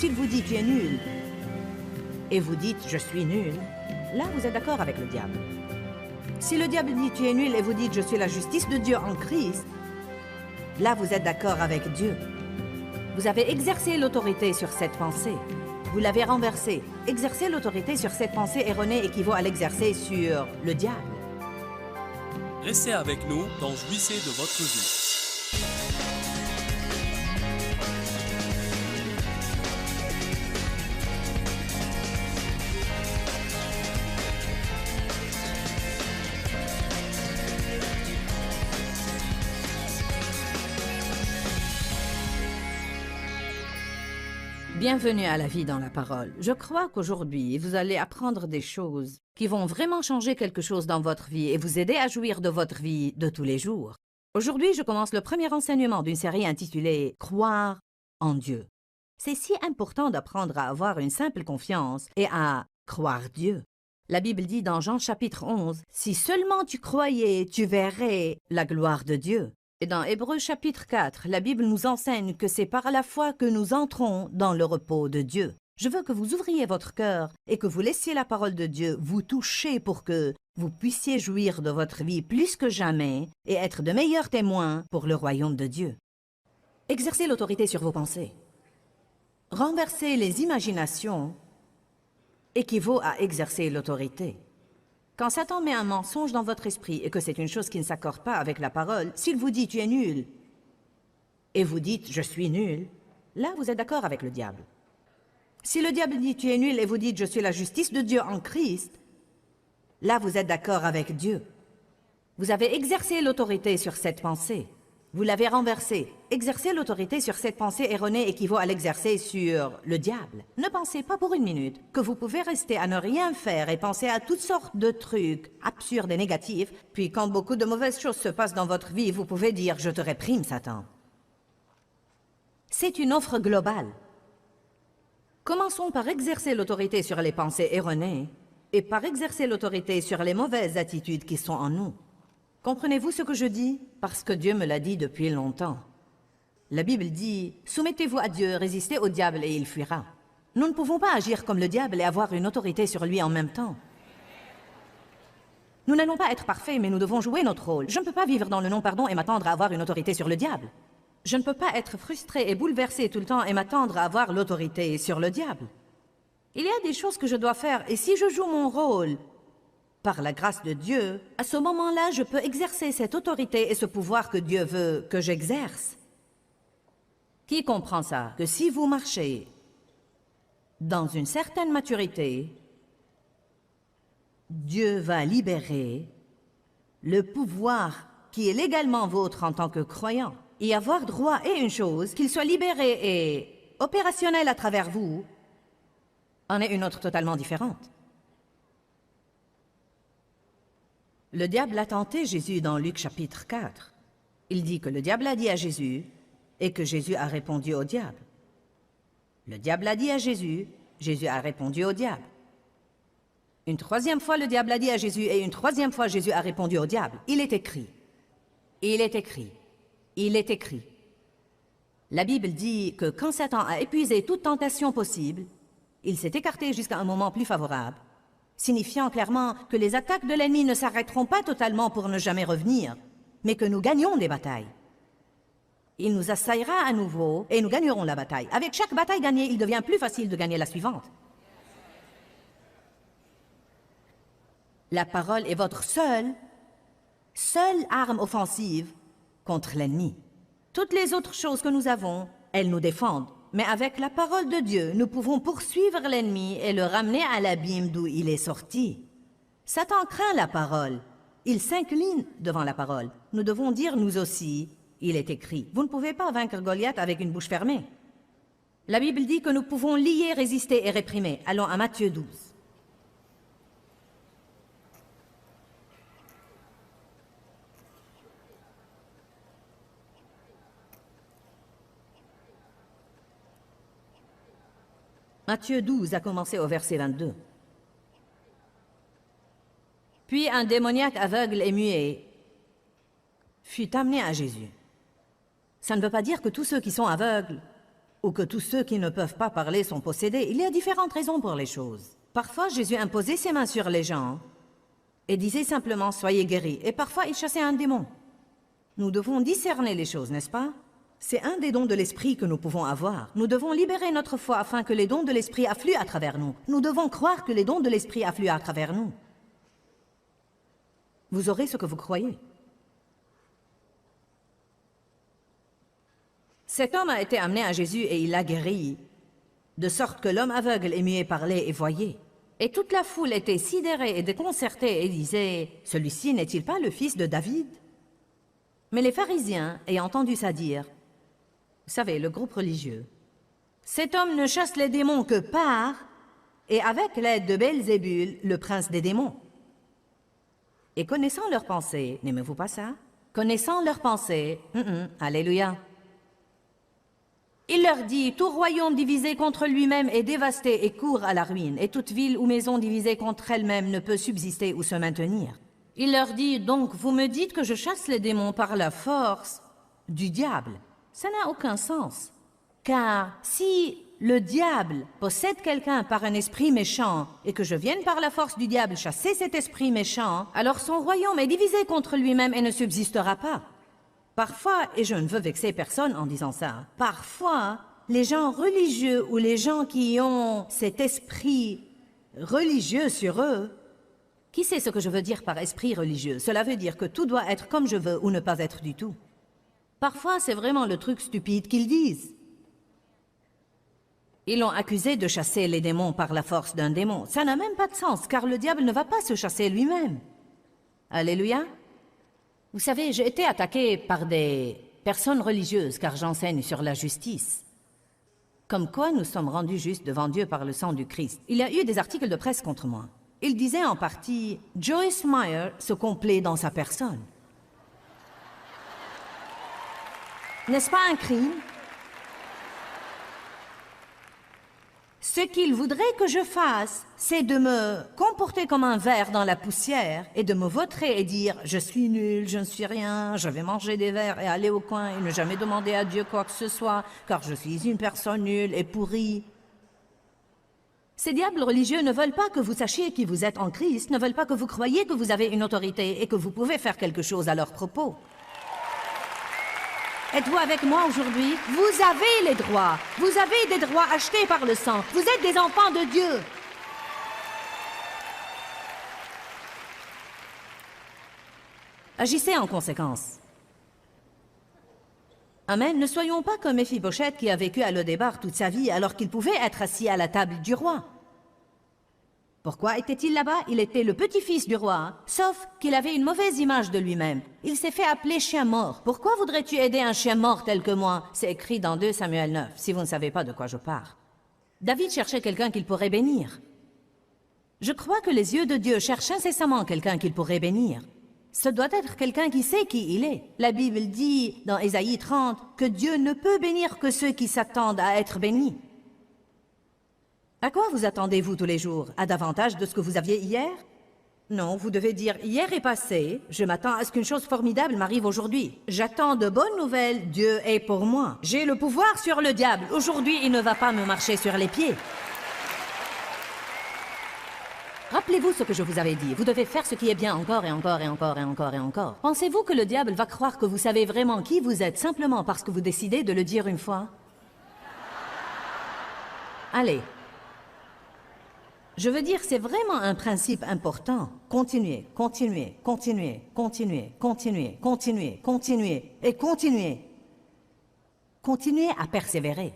s'il vous dit tu es nul, et vous dites je suis nul, là vous êtes d'accord avec le diable. Si le diable dit tu es nul et vous dites je suis la justice de Dieu en Christ, là vous êtes d'accord avec Dieu. Vous avez exercé l'autorité sur cette pensée. Vous l'avez renversée. Exercer l'autorité sur cette pensée erronée équivaut à l'exercer sur le diable. Restez avec nous dans Jouissez de votre vie. Bienvenue à la vie dans la parole. Je crois qu'aujourd'hui, vous allez apprendre des choses qui vont vraiment changer quelque chose dans votre vie et vous aider à jouir de votre vie de tous les jours. Aujourd'hui, je commence le premier enseignement d'une série intitulée « Croire en Dieu ». C'est si important d'apprendre à avoir une simple confiance et à croire Dieu. La Bible dit dans Jean chapitre 11, « Si seulement tu croyais, tu verrais la gloire de Dieu ». Et dans Hébreux chapitre 4, la Bible nous enseigne que c'est par la foi que nous entrons dans le repos de Dieu. Je veux que vous ouvriez votre cœur et que vous laissiez la parole de Dieu vous toucher pour que vous puissiez jouir de votre vie plus que jamais et être de meilleurs témoins pour le royaume de Dieu. Exercez l'autorité sur vos pensées. Renverser les imaginations équivaut à exercer l'autorité. Quand Satan met un mensonge dans votre esprit et que c'est une chose qui ne s'accorde pas avec la parole, s'il vous dit « tu es nul » et vous dites « je suis nul », là vous êtes d'accord avec le diable. Si le diable dit « tu es nul » et vous dites « je suis la justice de Dieu en Christ », là vous êtes d'accord avec Dieu. Vous avez exercé l'autorité sur cette pensée. Vous l'avez renversée. Exercer l'autorité sur cette pensée erronée équivaut à l'exercer sur le diable. Ne pensez pas pour une minute que vous pouvez rester à ne rien faire et penser à toutes sortes de trucs absurdes et négatifs, puis quand beaucoup de mauvaises choses se passent dans votre vie, vous pouvez dire « je te réprime, Satan ». C'est une offre globale. Commençons par exercer l'autorité sur les pensées erronées et par exercer l'autorité sur les mauvaises attitudes qui sont en nous. Comprenez-vous ce que je dis? Parce que Dieu me l'a dit depuis longtemps. La Bible dit « Soumettez-vous à Dieu, résistez au diable et il fuira ». Nous ne pouvons pas agir comme le diable et avoir une autorité sur lui en même temps. Nous n'allons pas être parfaits, mais nous devons jouer notre rôle. Je ne peux pas vivre dans le non-pardon et m'attendre à avoir une autorité sur le diable. Je ne peux pas être frustré et bouleversé tout le temps et m'attendre à avoir l'autorité sur le diable. Il y a des choses que je dois faire et si je joue mon rôle par la grâce de Dieu, à ce moment-là, je peux exercer cette autorité et ce pouvoir que Dieu veut que j'exerce. Qui comprend ça? Que si vous marchez dans une certaine maturité, Dieu va libérer le pouvoir qui est légalement vôtre en tant que croyant. Et avoir droit est une chose, qu'il soit libéré et opérationnel à travers vous, en est une autre totalement différente. Le diable a tenté Jésus dans Luc chapitre 4. Il dit que le diable a dit à Jésus et que Jésus a répondu au diable. Le diable a dit à Jésus, Jésus a répondu au diable. Une troisième fois, le diable a dit à Jésus et une troisième fois, Jésus a répondu au diable. Il est écrit. Il est écrit. Il est écrit. La Bible dit que quand Satan a épuisé toute tentation possible, il s'est écarté jusqu'à un moment plus favorable, signifiant clairement que les attaques de l'ennemi ne s'arrêteront pas totalement pour ne jamais revenir, mais que nous gagnons des batailles. Il nous assaillera à nouveau et nous gagnerons la bataille. Avec chaque bataille gagnée, il devient plus facile de gagner la suivante. La parole est votre seule arme offensive contre l'ennemi. Toutes les autres choses que nous avons, elles nous défendent. Mais avec la parole de Dieu, nous pouvons poursuivre l'ennemi et le ramener à l'abîme d'où il est sorti. Satan craint la parole. Il s'incline devant la parole. Nous devons dire nous aussi, il est écrit. Vous ne pouvez pas vaincre Goliath avec une bouche fermée. La Bible dit que nous pouvons lier, résister et réprimer. Allons à Matthieu 12. Matthieu 12 a commencé au verset 22. Puis un démoniaque aveugle et muet fut amené à Jésus. Ça ne veut pas dire que tous ceux qui sont aveugles ou que tous ceux qui ne peuvent pas parler sont possédés. Il y a différentes raisons pour les choses. Parfois, Jésus imposait ses mains sur les gens et disait simplement « Soyez guéris ». Et parfois, il chassait un démon. Nous devons discerner les choses, n'est-ce pas? C'est un des dons de l'Esprit que nous pouvons avoir. Nous devons libérer notre foi afin que les dons de l'Esprit affluent à travers nous. Nous devons croire que les dons de l'Esprit affluent à travers nous. Vous aurez ce que vous croyez. Cet homme a été amené à Jésus et il l'a guéri, de sorte que l'homme aveugle et muet parlait et voyait. Et toute la foule était sidérée et déconcertée et disait « Celui-ci n'est-il pas le fils de David ?» Mais les pharisiens, ayant entendu ça dire, vous savez, le groupe religieux, « Cet homme ne chasse les démons que par et avec l'aide de Belzébul, le prince des démons. » Et connaissant leurs pensées, n'aimez-vous pas ça? Connaissant leurs pensées, alléluia. Il leur dit, tout royaume divisé contre lui-même est dévasté et court à la ruine, et toute ville ou maison divisée contre elle-même ne peut subsister ou se maintenir. Il leur dit, donc vous me dites que je chasse les démons par la force du diable. Ça n'a aucun sens. Car si le diable possède quelqu'un par un esprit méchant et que je vienne par la force du diable chasser cet esprit méchant, alors son royaume est divisé contre lui-même et ne subsistera pas. Parfois, et je ne veux vexer personne en disant ça, parfois, les gens religieux ou les gens qui ont cet esprit religieux sur eux, qui sait ce que je veux dire par esprit religieux? Cela veut dire que tout doit être comme je veux ou ne pas être du tout. Parfois, c'est vraiment le truc stupide qu'ils disent. Ils l'ont accusé de chasser les démons par la force d'un démon. Ça n'a même pas de sens, car le diable ne va pas se chasser lui-même. Alléluia. Vous savez, j'ai été attaqué par des personnes religieuses, car j'enseigne sur la justice. Comme quoi nous sommes rendus justes devant Dieu par le sang du Christ. Il y a eu des articles de presse contre moi. Ils disaient en partie, Joyce Meyer se complaît dans sa personne. N'est-ce pas un crime? Ce qu'ils voudraient que je fasse, c'est de me comporter comme un ver dans la poussière et de me vautrer et dire « Je suis nul, je ne suis rien, je vais manger des vers et aller au coin et ne jamais demander à Dieu quoi que ce soit, car je suis une personne nulle et pourrie. » Ces diables religieux ne veulent pas que vous sachiez qui vous êtes en Christ, ne veulent pas que vous croyiez que vous avez une autorité et que vous pouvez faire quelque chose à leur propos. Êtes-vous avec moi aujourd'hui? Vous avez les droits. Vous avez des droits achetés par le sang. Vous êtes des enfants de Dieu. Agissez en conséquence. Amen. Ne soyons pas comme Méphibosheth qui a vécu à Lodébar toute sa vie alors qu'il pouvait être assis à la table du roi. Pourquoi était-il là-bas? Il était le petit-fils du roi, sauf qu'il avait une mauvaise image de lui-même. Il s'est fait appeler chien mort. Pourquoi voudrais-tu aider un chien mort tel que moi? C'est écrit dans 2 Samuel 9, si vous ne savez pas de quoi je parle. David cherchait quelqu'un qu'il pourrait bénir. Je crois que les yeux de Dieu cherchent incessamment quelqu'un qu'il pourrait bénir. Ce doit être quelqu'un qui sait qui il est. La Bible dit, dans Ésaïe 30, que Dieu ne peut bénir que ceux qui s'attendent à être bénis. À quoi vous attendez-vous tous les jours? À davantage de ce que vous aviez hier? Non, vous devez dire, hier est passé, je m'attends à ce qu'une chose formidable m'arrive aujourd'hui. J'attends de bonnes nouvelles, Dieu est pour moi. J'ai le pouvoir sur le diable, aujourd'hui il ne va pas me marcher sur les pieds. Rappelez-vous ce que je vous avais dit, vous devez faire ce qui est bien encore et encore et encore et encore et encore. Pensez-vous que le diable va croire que vous savez vraiment qui vous êtes simplement parce que vous décidez de le dire une fois? Allez. Je veux dire, c'est vraiment un principe important. Continuez, continuez, continuez, continuez, continuez, continuez, continuez et continuez. Continuez à persévérer.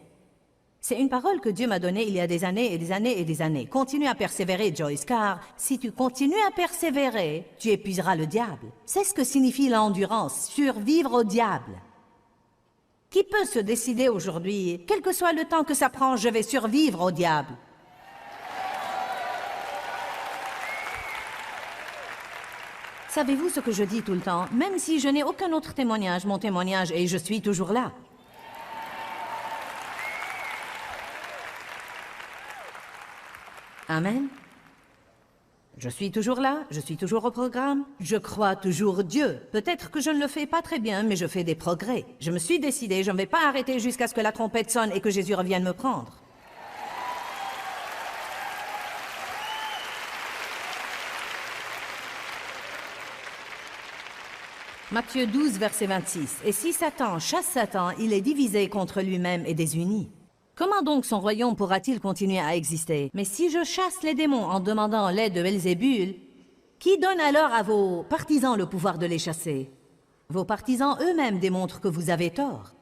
C'est une parole que Dieu m'a donnée il y a des années et des années et des années. Continue à persévérer, Joyce, car si tu continues à persévérer, tu épuiseras le diable. C'est ce que signifie l'endurance, survivre au diable. Qui peut se décider aujourd'hui, quel que soit le temps que ça prend, je vais survivre au diable? Savez-vous ce que je dis tout le temps? Même si je n'ai aucun autre témoignage, mon témoignage est « je suis toujours là ». Amen. Je suis toujours là, je suis toujours au programme, je crois toujours Dieu. Peut-être que je ne le fais pas très bien, mais je fais des progrès. Je me suis décidé, je ne vais pas arrêter jusqu'à ce que la trompette sonne et que Jésus revienne me prendre. Matthieu 12, verset 26. « Et si Satan chasse Satan, il est divisé contre lui-même et désuni. Comment donc son royaume pourra-t-il continuer à exister? Mais si je chasse les démons en demandant l'aide de Belzébul, qui donne alors à vos partisans le pouvoir de les chasser? Vos partisans eux-mêmes démontrent que vous avez tort.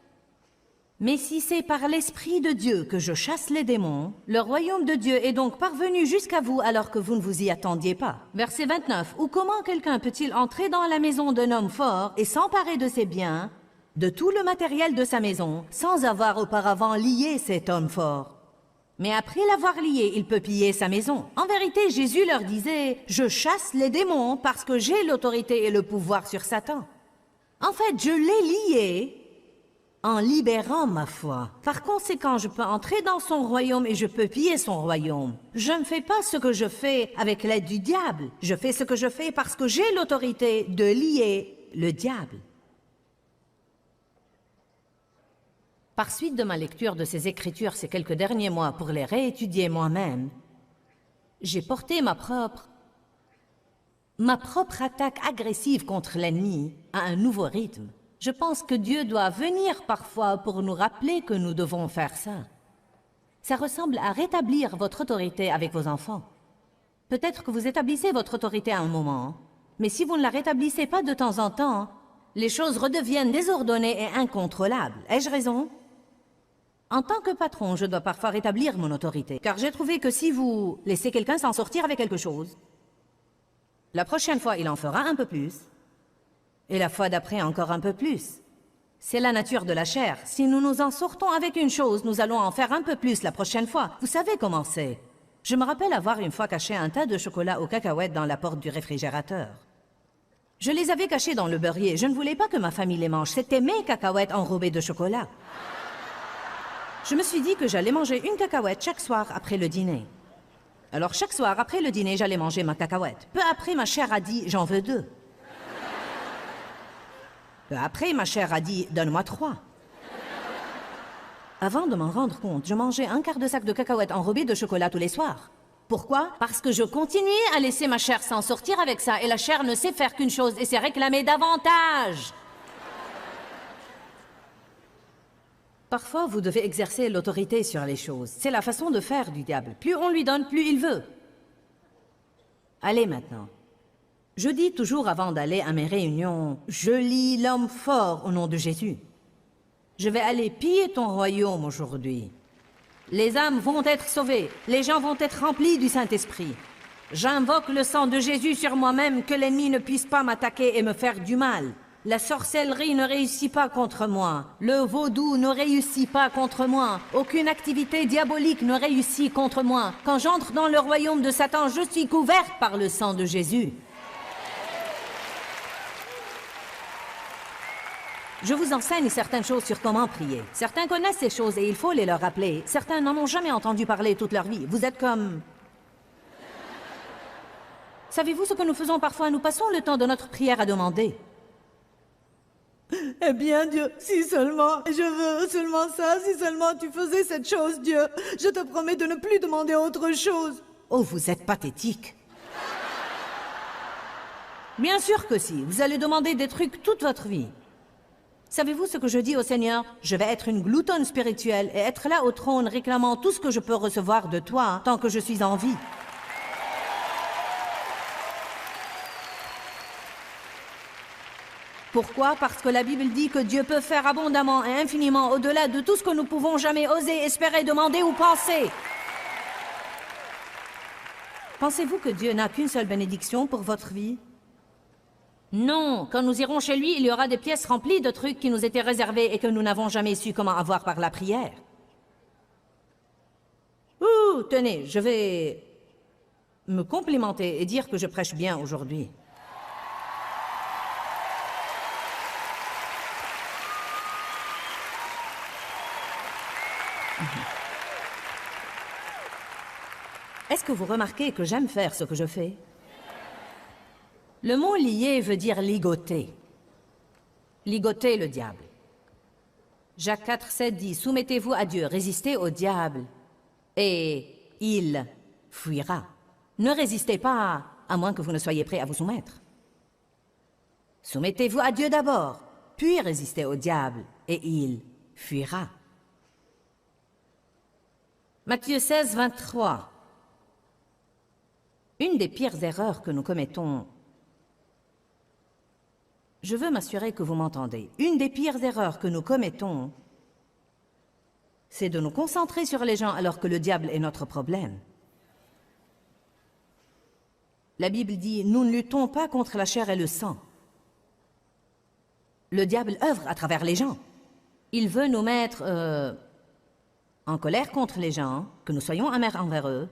Mais si c'est par l'Esprit de Dieu que je chasse les démons, le royaume de Dieu est donc parvenu jusqu'à vous alors que vous ne vous y attendiez pas. » Verset 29. « Ou comment quelqu'un peut-il entrer dans la maison d'un homme fort et s'emparer de ses biens, de tout le matériel de sa maison, sans avoir auparavant lié cet homme fort? Mais après l'avoir lié, il peut piller sa maison. En vérité, Jésus leur disait, « Je chasse les démons parce que j'ai l'autorité et le pouvoir sur Satan. » En fait, je l'ai lié en libérant ma foi. Par conséquent, je peux entrer dans son royaume et je peux piller son royaume. Je ne fais pas ce que je fais avec l'aide du diable. Je fais ce que je fais parce que j'ai l'autorité de lier le diable. Par suite de ma lecture de ces Écritures ces quelques derniers mois pour les réétudier moi-même, j'ai porté ma propre attaque agressive contre l'ennemi à un nouveau rythme. Je pense que Dieu doit venir parfois pour nous rappeler que nous devons faire ça. Ça ressemble à rétablir votre autorité avec vos enfants. Peut-être que vous établissez votre autorité à un moment, mais si vous ne la rétablissez pas de temps en temps, les choses redeviennent désordonnées et incontrôlables. Ai-je raison? En tant que patron, je dois parfois rétablir mon autorité, car j'ai trouvé que si vous laissez quelqu'un s'en sortir avec quelque chose, la prochaine fois, il en fera un peu plus, et la fois d'après, encore un peu plus. C'est la nature de la chair. Si nous nous en sortons avec une chose, nous allons en faire un peu plus la prochaine fois. Vous savez comment c'est. Je me rappelle avoir une fois caché un tas de chocolat aux cacahuètes dans la porte du réfrigérateur. Je les avais cachés dans le beurrier. Je ne voulais pas que ma famille les mange. C'était mes cacahuètes enrobées de chocolat. Je me suis dit que j'allais manger une cacahuète chaque soir après le dîner. Alors chaque soir après le dîner, j'allais manger ma cacahuète. Peu après, ma chair a dit « j'en veux 2 ». Peu après, ma chair a dit « donne-moi 3 ». Avant de m'en rendre compte, je mangeais un quart de sac de cacahuètes enrobées de chocolat tous les soirs. Pourquoi? Parce que je continuais à laisser ma chair s'en sortir avec ça, et la chair ne sait faire qu'une chose, et c'est réclamer davantage. Parfois, vous devez exercer l'autorité sur les choses. C'est la façon de faire du diable. Plus on lui donne, plus il veut. Allez maintenant. Je dis toujours avant d'aller à mes réunions, je lis l'homme fort au nom de Jésus. Je vais aller piller ton royaume aujourd'hui. Les âmes vont être sauvées, les gens vont être remplis du Saint-Esprit. J'invoque le sang de Jésus sur moi-même, que l'ennemi ne puisse pas m'attaquer et me faire du mal. La sorcellerie ne réussit pas contre moi. Le vaudou ne réussit pas contre moi. Aucune activité diabolique ne réussit contre moi. Quand j'entre dans le royaume de Satan, je suis couverte par le sang de Jésus. Je vous enseigne certaines choses sur comment prier. Certains connaissent ces choses et il faut les leur rappeler. Certains n'en ont jamais entendu parler toute leur vie. Vous êtes comme... Savez-vous ce que nous faisons parfois? Nous passons le temps de notre prière à demander. Eh bien, Dieu, si seulement, je veux seulement ça, si seulement tu faisais cette chose, Dieu. Je te promets de ne plus demander autre chose. Oh, vous êtes pathétique. Bien sûr que si. Vous allez demander des trucs toute votre vie. Savez-vous ce que je dis au Seigneur? Je vais être une gloutonne spirituelle et être là au trône réclamant tout ce que je peux recevoir de toi tant que je suis en vie. Pourquoi? Parce que la Bible dit que Dieu peut faire abondamment et infiniment au-delà de tout ce que nous pouvons jamais oser, espérer, demander ou penser. Pensez-vous que Dieu n'a qu'une seule bénédiction pour votre vie? Non, quand nous irons chez lui, il y aura des pièces remplies de trucs qui nous étaient réservés et que nous n'avons jamais su comment avoir par la prière. Ouh, tenez, je vais me complimenter et dire que je prêche bien aujourd'hui. Est-ce que vous remarquez que j'aime faire ce que je fais? Le mot lier veut dire ligoter. Ligoter le diable. Jacques 4, 7 dit, soumettez-vous à Dieu, résistez au diable, et il fuira. Ne résistez pas, à moins que vous ne soyez prêts à vous soumettre. Soumettez-vous à Dieu d'abord, puis résistez au diable, et il fuira. Matthieu 16, 23. Une des pires erreurs que nous commettons, je veux m'assurer que vous m'entendez, une des pires erreurs que nous commettons, c'est de nous concentrer sur les gens alors que le diable est notre problème. La Bible dit, nous ne luttons pas contre la chair et le sang. Le diable œuvre à travers les gens. Il veut nous mettre en colère contre les gens, que nous soyons amers envers eux,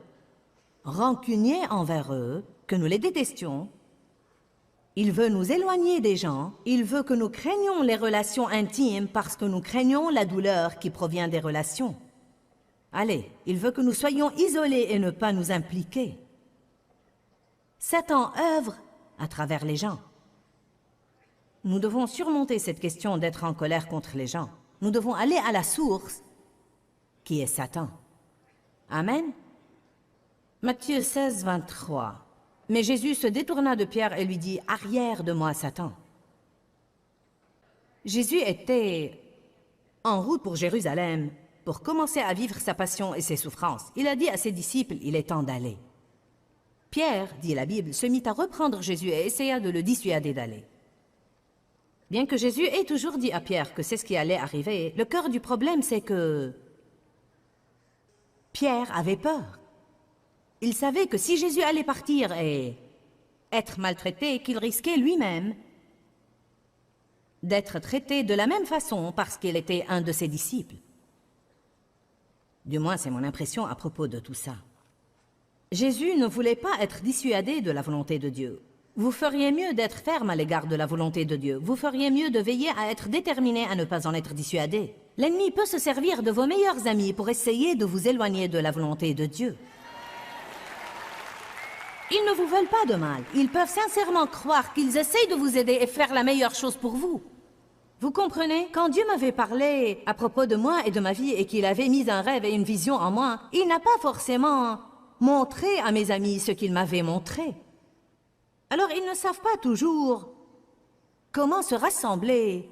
rancuniers envers eux, que nous les détestions. Il veut nous éloigner des gens, il veut que nous craignions les relations intimes parce que nous craignons la douleur qui provient des relations. Allez, il veut que nous soyons isolés et ne pas nous impliquer. Satan œuvre à travers les gens. Nous devons surmonter cette question d'être en colère contre les gens. Nous devons aller à la source, qui est Satan. Amen. Matthieu 16, 23. Mais Jésus se détourna de Pierre et lui dit, « Arrière de moi, Satan. » Jésus était en route pour Jérusalem, pour commencer à vivre sa passion et ses souffrances. Il a dit à ses disciples, « Il est temps d'aller. » Pierre, dit la Bible, se mit à reprendre Jésus et essaya de le dissuader d'aller. Bien que Jésus ait toujours dit à Pierre que c'est ce qui allait arriver, le cœur du problème, c'est que Pierre avait peur. Il savait que si Jésus allait partir et être maltraité, qu'il risquait lui-même d'être traité de la même façon parce qu'il était un de ses disciples. Du moins, c'est mon impression à propos de tout ça. Jésus ne voulait pas être dissuadé de la volonté de Dieu. Vous feriez mieux d'être ferme à l'égard de la volonté de Dieu. Vous feriez mieux de veiller à être déterminé à ne pas en être dissuadé. L'ennemi peut se servir de vos meilleurs amis pour essayer de vous éloigner de la volonté de Dieu. Ils ne vous veulent pas de mal. Ils peuvent sincèrement croire qu'ils essayent de vous aider et faire la meilleure chose pour vous. Vous comprenez? Quand Dieu m'avait parlé à propos de moi et de ma vie et qu'il avait mis un rêve et une vision en moi, il n'a pas forcément montré à mes amis ce qu'il m'avait montré. Alors ils ne savent pas toujours comment se rassembler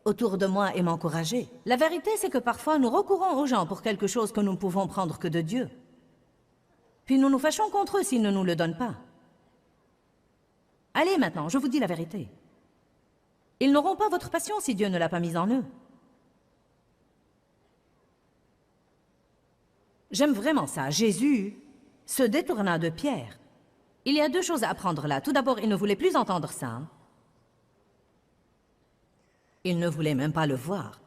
autour de moi et m'encourager. La vérité, c'est que parfois nous recourons aux gens pour quelque chose que nous ne pouvons prendre que de Dieu. Puis nous nous fâchons contre eux s'ils ne nous le donnent pas. Allez maintenant, je vous dis la vérité. Ils n'auront pas votre passion si Dieu ne l'a pas mise en eux. J'aime vraiment ça. Jésus se détourna de Pierre. Il y a deux choses à apprendre là. Tout d'abord, il ne voulait plus entendre ça. Il ne voulait même pas le voir.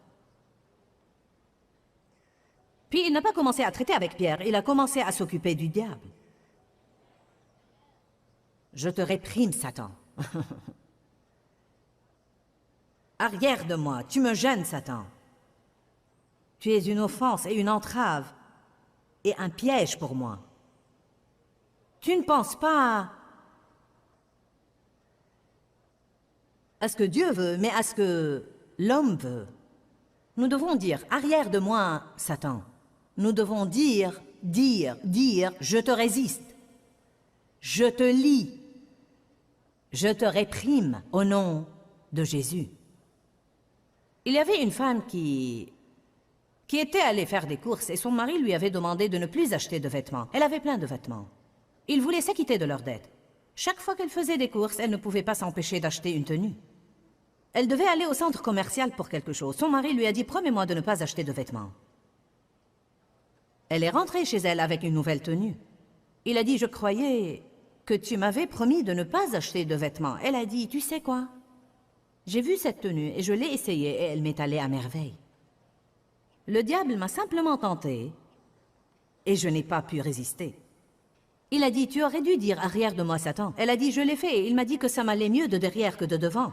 Puis il n'a pas commencé à traiter avec Pierre, il a commencé à s'occuper du diable. Je te réprime, Satan. Arrière de moi, tu me gênes, Satan. Tu es une offense et une entrave et un piège pour moi. Tu ne penses pas à ce que Dieu veut, mais à ce que l'homme veut. Nous devons dire, arrière de moi, Satan. Nous devons dire, je te résiste. Je te lie. Je te réprime au nom de Jésus. Il y avait une femme qui était allée faire des courses et son mari lui avait demandé de ne plus acheter de vêtements. Elle avait plein de vêtements. Ils voulaient s'acquitter de leurs dettes. Chaque fois qu'elle faisait des courses, elle ne pouvait pas s'empêcher d'acheter une tenue. Elle devait aller au centre commercial pour quelque chose. Son mari lui a dit « Promets-moi de ne pas acheter de vêtements ». Elle est rentrée chez elle avec une nouvelle tenue. Il a dit « Je croyais que tu m'avais promis de ne pas acheter de vêtements ». Elle a dit « Tu sais quoi? J'ai vu cette tenue et je l'ai essayée et elle m'est allée à merveille. Le diable m'a simplement tentée et je n'ai pas pu résister. » Il a dit « Tu aurais dû dire arrière de moi, Satan ». Elle a dit « Je l'ai fait et il m'a dit que ça m'allait mieux de derrière que de devant ».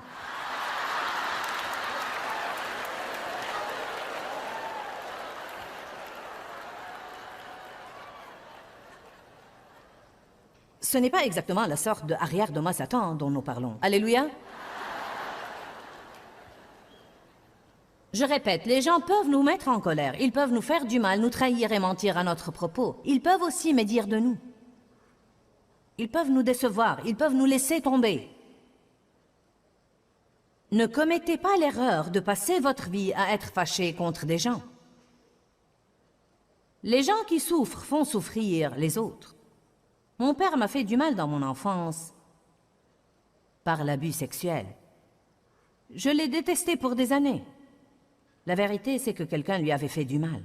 Ce n'est pas exactement la sorte de arrière de moi Satan dont nous parlons. Alléluia. Je répète, les gens peuvent nous mettre en colère, ils peuvent nous faire du mal, nous trahir et mentir à notre propos. Ils peuvent aussi médire de nous. Ils peuvent nous décevoir, ils peuvent nous laisser tomber. Ne commettez pas l'erreur de passer votre vie à être fâché contre des gens. Les gens qui souffrent font souffrir les autres. Mon père m'a fait du mal dans mon enfance par l'abus sexuel. Je l'ai détesté pour des années. La vérité, c'est que quelqu'un lui avait fait du mal.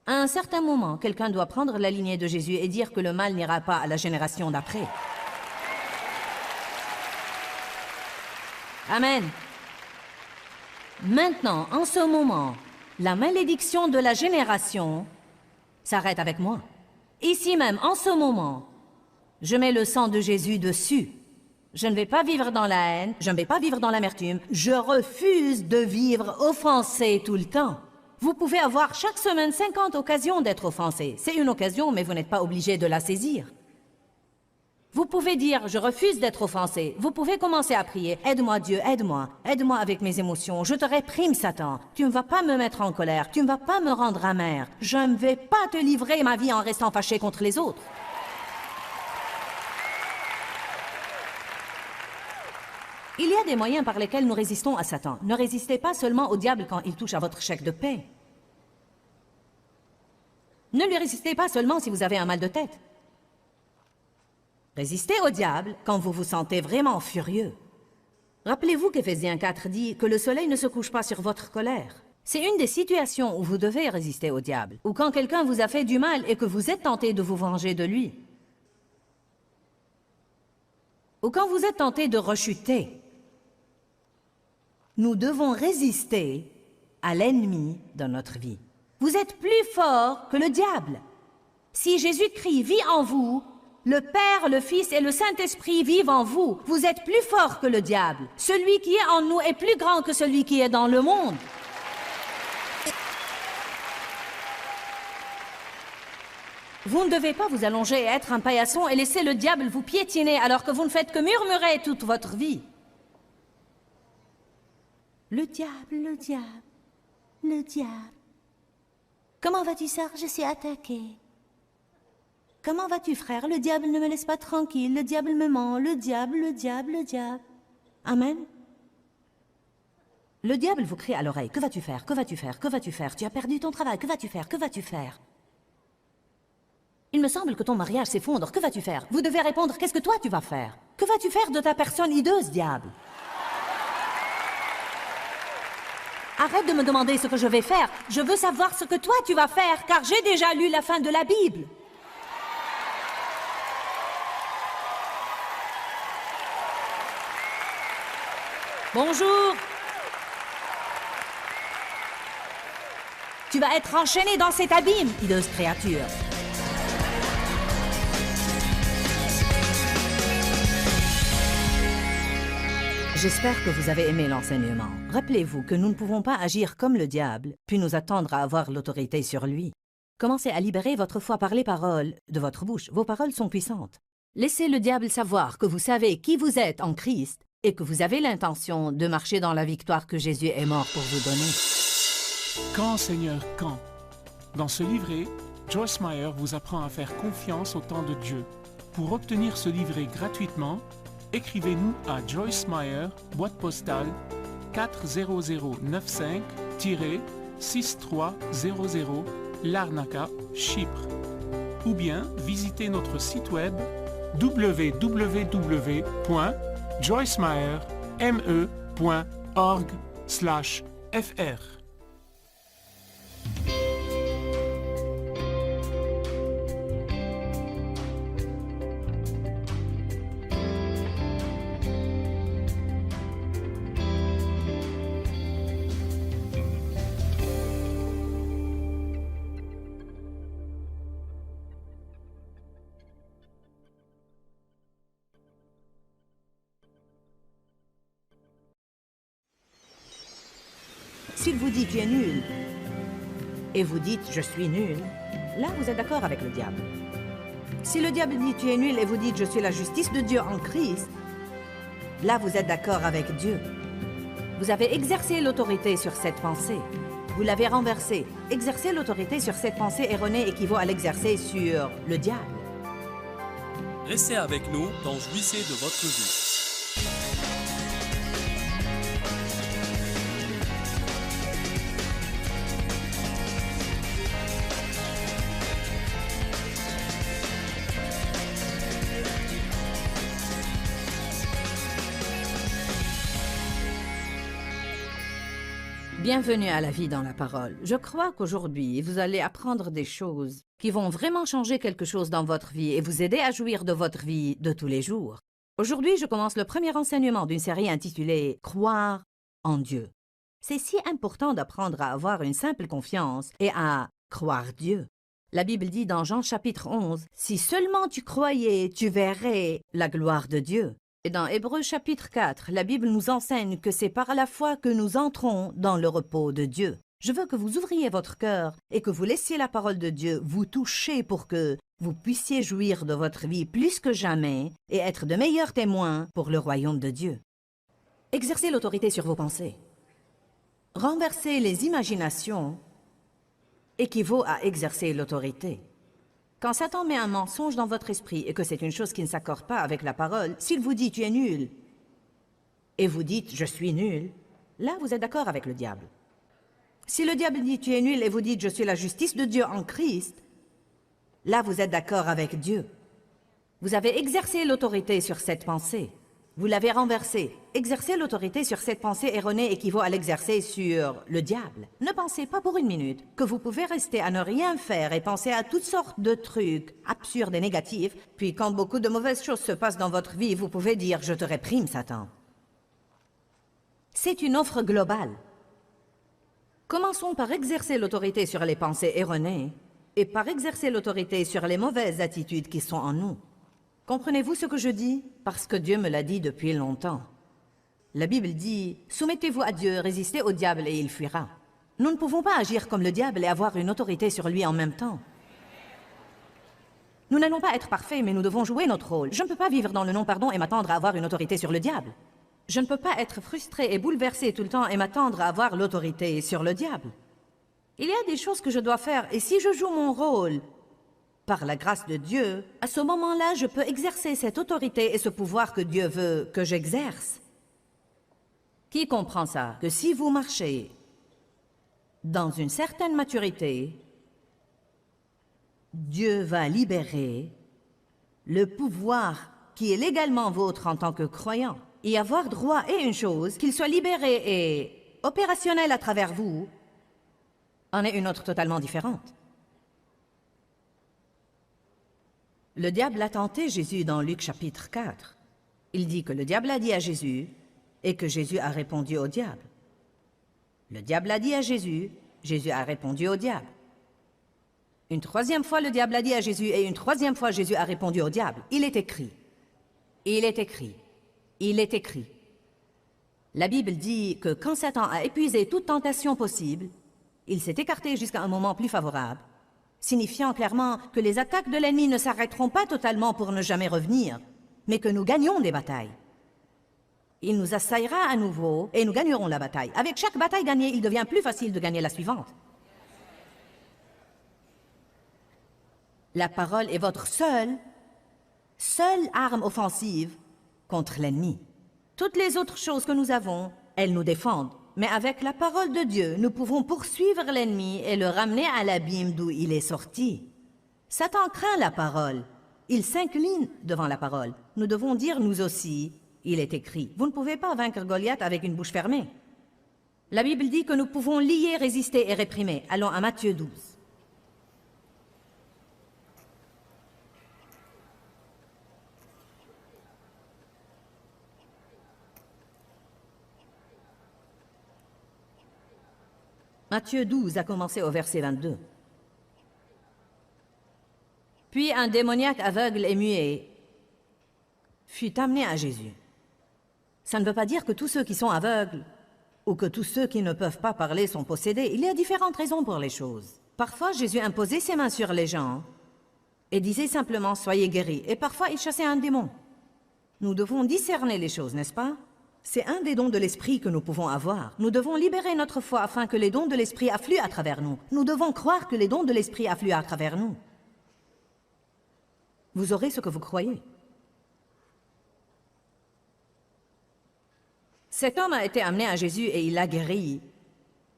À un certain moment, quelqu'un doit prendre la lignée de Jésus et dire que le mal n'ira pas à la génération d'après. Amen. Maintenant, en ce moment, la malédiction de la génération s'arrête avec moi. Ici même, en ce moment, je mets le sang de Jésus dessus. Je ne vais pas vivre dans la haine, je ne vais pas vivre dans l'amertume. Je refuse de vivre offensé tout le temps. Vous pouvez avoir chaque semaine 50 occasions d'être offensé. C'est une occasion, mais vous n'êtes pas obligé de la saisir. Vous pouvez dire « je refuse d'être offensé ». Vous pouvez commencer à prier « aide-moi Dieu, aide-moi avec mes émotions, je te réprime Satan. Tu ne vas pas me mettre en colère, tu ne vas pas me rendre amer. Je ne vais pas te livrer ma vie en restant fâché contre les autres. » Il y a des moyens par lesquels nous résistons à Satan. Ne résistez pas seulement au diable quand il touche à votre chèque de paie. Ne lui résistez pas seulement si vous avez un mal de tête. Résistez au diable quand vous vous sentez vraiment furieux. Rappelez-vous qu'Éphésiens 4 dit que le soleil ne se couche pas sur votre colère. C'est une des situations où vous devez résister au diable, ou quand quelqu'un vous a fait du mal et que vous êtes tenté de vous venger de lui. Ou quand vous êtes tenté de rechuter. Nous devons résister à l'ennemi dans notre vie. Vous êtes plus fort que le diable. Si Jésus-Christ vit en vous, le Père, le Fils et le Saint-Esprit vivent en vous. Vous êtes plus fort que le diable. Celui qui est en nous est plus grand que celui qui est dans le monde. Vous ne devez pas vous allonger et être un paillasson et laisser le diable vous piétiner alors que vous ne faites que murmurer toute votre vie. Le diable, le diable, le diable. Comment vas-tu, sœur? Je suis attaquée. Comment vas-tu, frère? Le diable ne me laisse pas tranquille. Le diable me ment. Le diable, le diable, le diable. Amen. Le diable vous crie à l'oreille. Que vas-tu faire? Que vas-tu faire? Que vas-tu faire? Tu as perdu ton travail. Que vas-tu faire? Que vas-tu faire? Il me semble que ton mariage s'effondre. Que vas-tu faire? Vous devez répondre, qu'est-ce que toi tu vas faire? Que vas-tu faire de ta personne hideuse, diable? Arrête de me demander ce que je vais faire. Je veux savoir ce que toi tu vas faire, car j'ai déjà lu la fin de la Bible. Bonjour. Tu vas être enchaîné dans cet abîme, hideuse créature. J'espère que vous avez aimé l'enseignement. Rappelez-vous que nous ne pouvons pas agir comme le diable, puis nous attendre à avoir l'autorité sur lui. Commencez à libérer votre foi par les paroles de votre bouche. Vos paroles sont puissantes. Laissez le diable savoir que vous savez qui vous êtes en Christ et que vous avez l'intention de marcher dans la victoire que Jésus est mort pour vous donner. Quand, Seigneur, quand? Dans ce livret, Joyce Meyer vous apprend à faire confiance au temps de Dieu. Pour obtenir ce livret gratuitement, écrivez-nous à Joyce Meyer, boîte postale 40095-6300, Larnaca, Chypre. Ou bien visitez notre site web www.joycemeyerme.org/fr. S'il vous dit tu es nul, et vous dites je suis nul, là vous êtes d'accord avec le diable. Si le diable dit tu es nul et vous dites je suis la justice de Dieu en Christ, là vous êtes d'accord avec Dieu. Vous avez exercé l'autorité sur cette pensée. Vous l'avez renversée. Exercer l'autorité sur cette pensée erronée équivaut à l'exercer sur le diable. Restez avec nous dans Jouissez de votre vie. Bienvenue à la vie dans la parole. Je crois qu'aujourd'hui, vous allez apprendre des choses qui vont vraiment changer quelque chose dans votre vie et vous aider à jouir de votre vie de tous les jours. Aujourd'hui, je commence le premier enseignement d'une série intitulée « Croire en Dieu ». C'est si important d'apprendre à avoir une simple confiance et à croire Dieu. La Bible dit dans Jean chapitre 11, « Si seulement tu croyais, tu verrais la gloire de Dieu ». Et dans Hébreux chapitre 4, la Bible nous enseigne que c'est par la foi que nous entrons dans le repos de Dieu. Je veux que vous ouvriez votre cœur et que vous laissiez la parole de Dieu vous toucher pour que vous puissiez jouir de votre vie plus que jamais et être de meilleurs témoins pour le royaume de Dieu. Exercez l'autorité sur vos pensées. Renverser les imaginations équivaut à exercer l'autorité. Quand Satan met un mensonge dans votre esprit et que c'est une chose qui ne s'accorde pas avec la parole, s'il vous dit « tu es nul » et vous dites « je suis nul », là vous êtes d'accord avec le diable. Si le diable dit « tu es nul » et vous dites « je suis la justice de Dieu en Christ », là vous êtes d'accord avec Dieu. Vous avez exercé l'autorité sur cette pensée. Vous l'avez renversée. Exercer l'autorité sur cette pensée erronée équivaut à l'exercer sur le diable. Ne pensez pas pour une minute que vous pouvez rester à ne rien faire et penser à toutes sortes de trucs absurdes et négatifs, puis quand beaucoup de mauvaises choses se passent dans votre vie, vous pouvez dire « je te réprime, Satan ». C'est une offre globale. Commençons par exercer l'autorité sur les pensées erronées et par exercer l'autorité sur les mauvaises attitudes qui sont en nous. Comprenez-vous ce que je dis? Parce que Dieu me l'a dit depuis longtemps. La Bible dit « Soumettez-vous à Dieu, résistez au diable et il fuira ». Nous ne pouvons pas agir comme le diable et avoir une autorité sur lui en même temps. Nous n'allons pas être parfaits, mais nous devons jouer notre rôle. Je ne peux pas vivre dans le non-pardon et m'attendre à avoir une autorité sur le diable. Je ne peux pas être frustré et bouleversé tout le temps et m'attendre à avoir l'autorité sur le diable. Il y a des choses que je dois faire et si je joue mon rôle par la grâce de Dieu, à ce moment-là, je peux exercer cette autorité et ce pouvoir que Dieu veut que j'exerce. Qui comprend ça? Que si vous marchez dans une certaine maturité, Dieu va libérer le pouvoir qui est légalement vôtre en tant que croyant. Y avoir droit est une chose, qu'il soit libéré et opérationnel à travers vous, en est une autre totalement différente. Le diable a tenté Jésus dans Luc chapitre 4. Il dit que le diable a dit à Jésus et que Jésus a répondu au diable. Le diable a dit à Jésus, Jésus a répondu au diable. Une troisième fois, le diable a dit à Jésus et une troisième fois, Jésus a répondu au diable. Il est écrit. Il est écrit. Il est écrit. La Bible dit que quand Satan a épuisé toute tentation possible, il s'est écarté jusqu'à un moment plus favorable, signifiant clairement que les attaques de l'ennemi ne s'arrêteront pas totalement pour ne jamais revenir, mais que nous gagnons des batailles. Il nous assaillera à nouveau et nous gagnerons la bataille. Avec chaque bataille gagnée, il devient plus facile de gagner la suivante. La parole est votre seule arme offensive contre l'ennemi. Toutes les autres choses que nous avons, elles nous défendent. Mais avec la parole de Dieu, nous pouvons poursuivre l'ennemi et le ramener à l'abîme d'où il est sorti. Satan craint la parole. Il s'incline devant la parole. Nous devons dire, nous aussi, il est écrit. Vous ne pouvez pas vaincre Goliath avec une bouche fermée. La Bible dit que nous pouvons lier, résister et réprimer. Allons à Matthieu 12. Matthieu 12 a commencé au verset 22. Puis un démoniaque aveugle et muet fut amené à Jésus. Ça ne veut pas dire que tous ceux qui sont aveugles ou que tous ceux qui ne peuvent pas parler sont possédés. Il y a différentes raisons pour les choses. Parfois, Jésus imposait ses mains sur les gens et disait simplement « Soyez guéris ». Et parfois, il chassait un démon. Nous devons discerner les choses, n'est-ce pas? C'est un des dons de l'esprit que nous pouvons avoir. Nous devons libérer notre foi afin que les dons de l'esprit affluent à travers nous. Nous devons croire que les dons de l'esprit affluent à travers nous. Vous aurez ce que vous croyez. Cet homme a été amené à Jésus et il l'a guéri,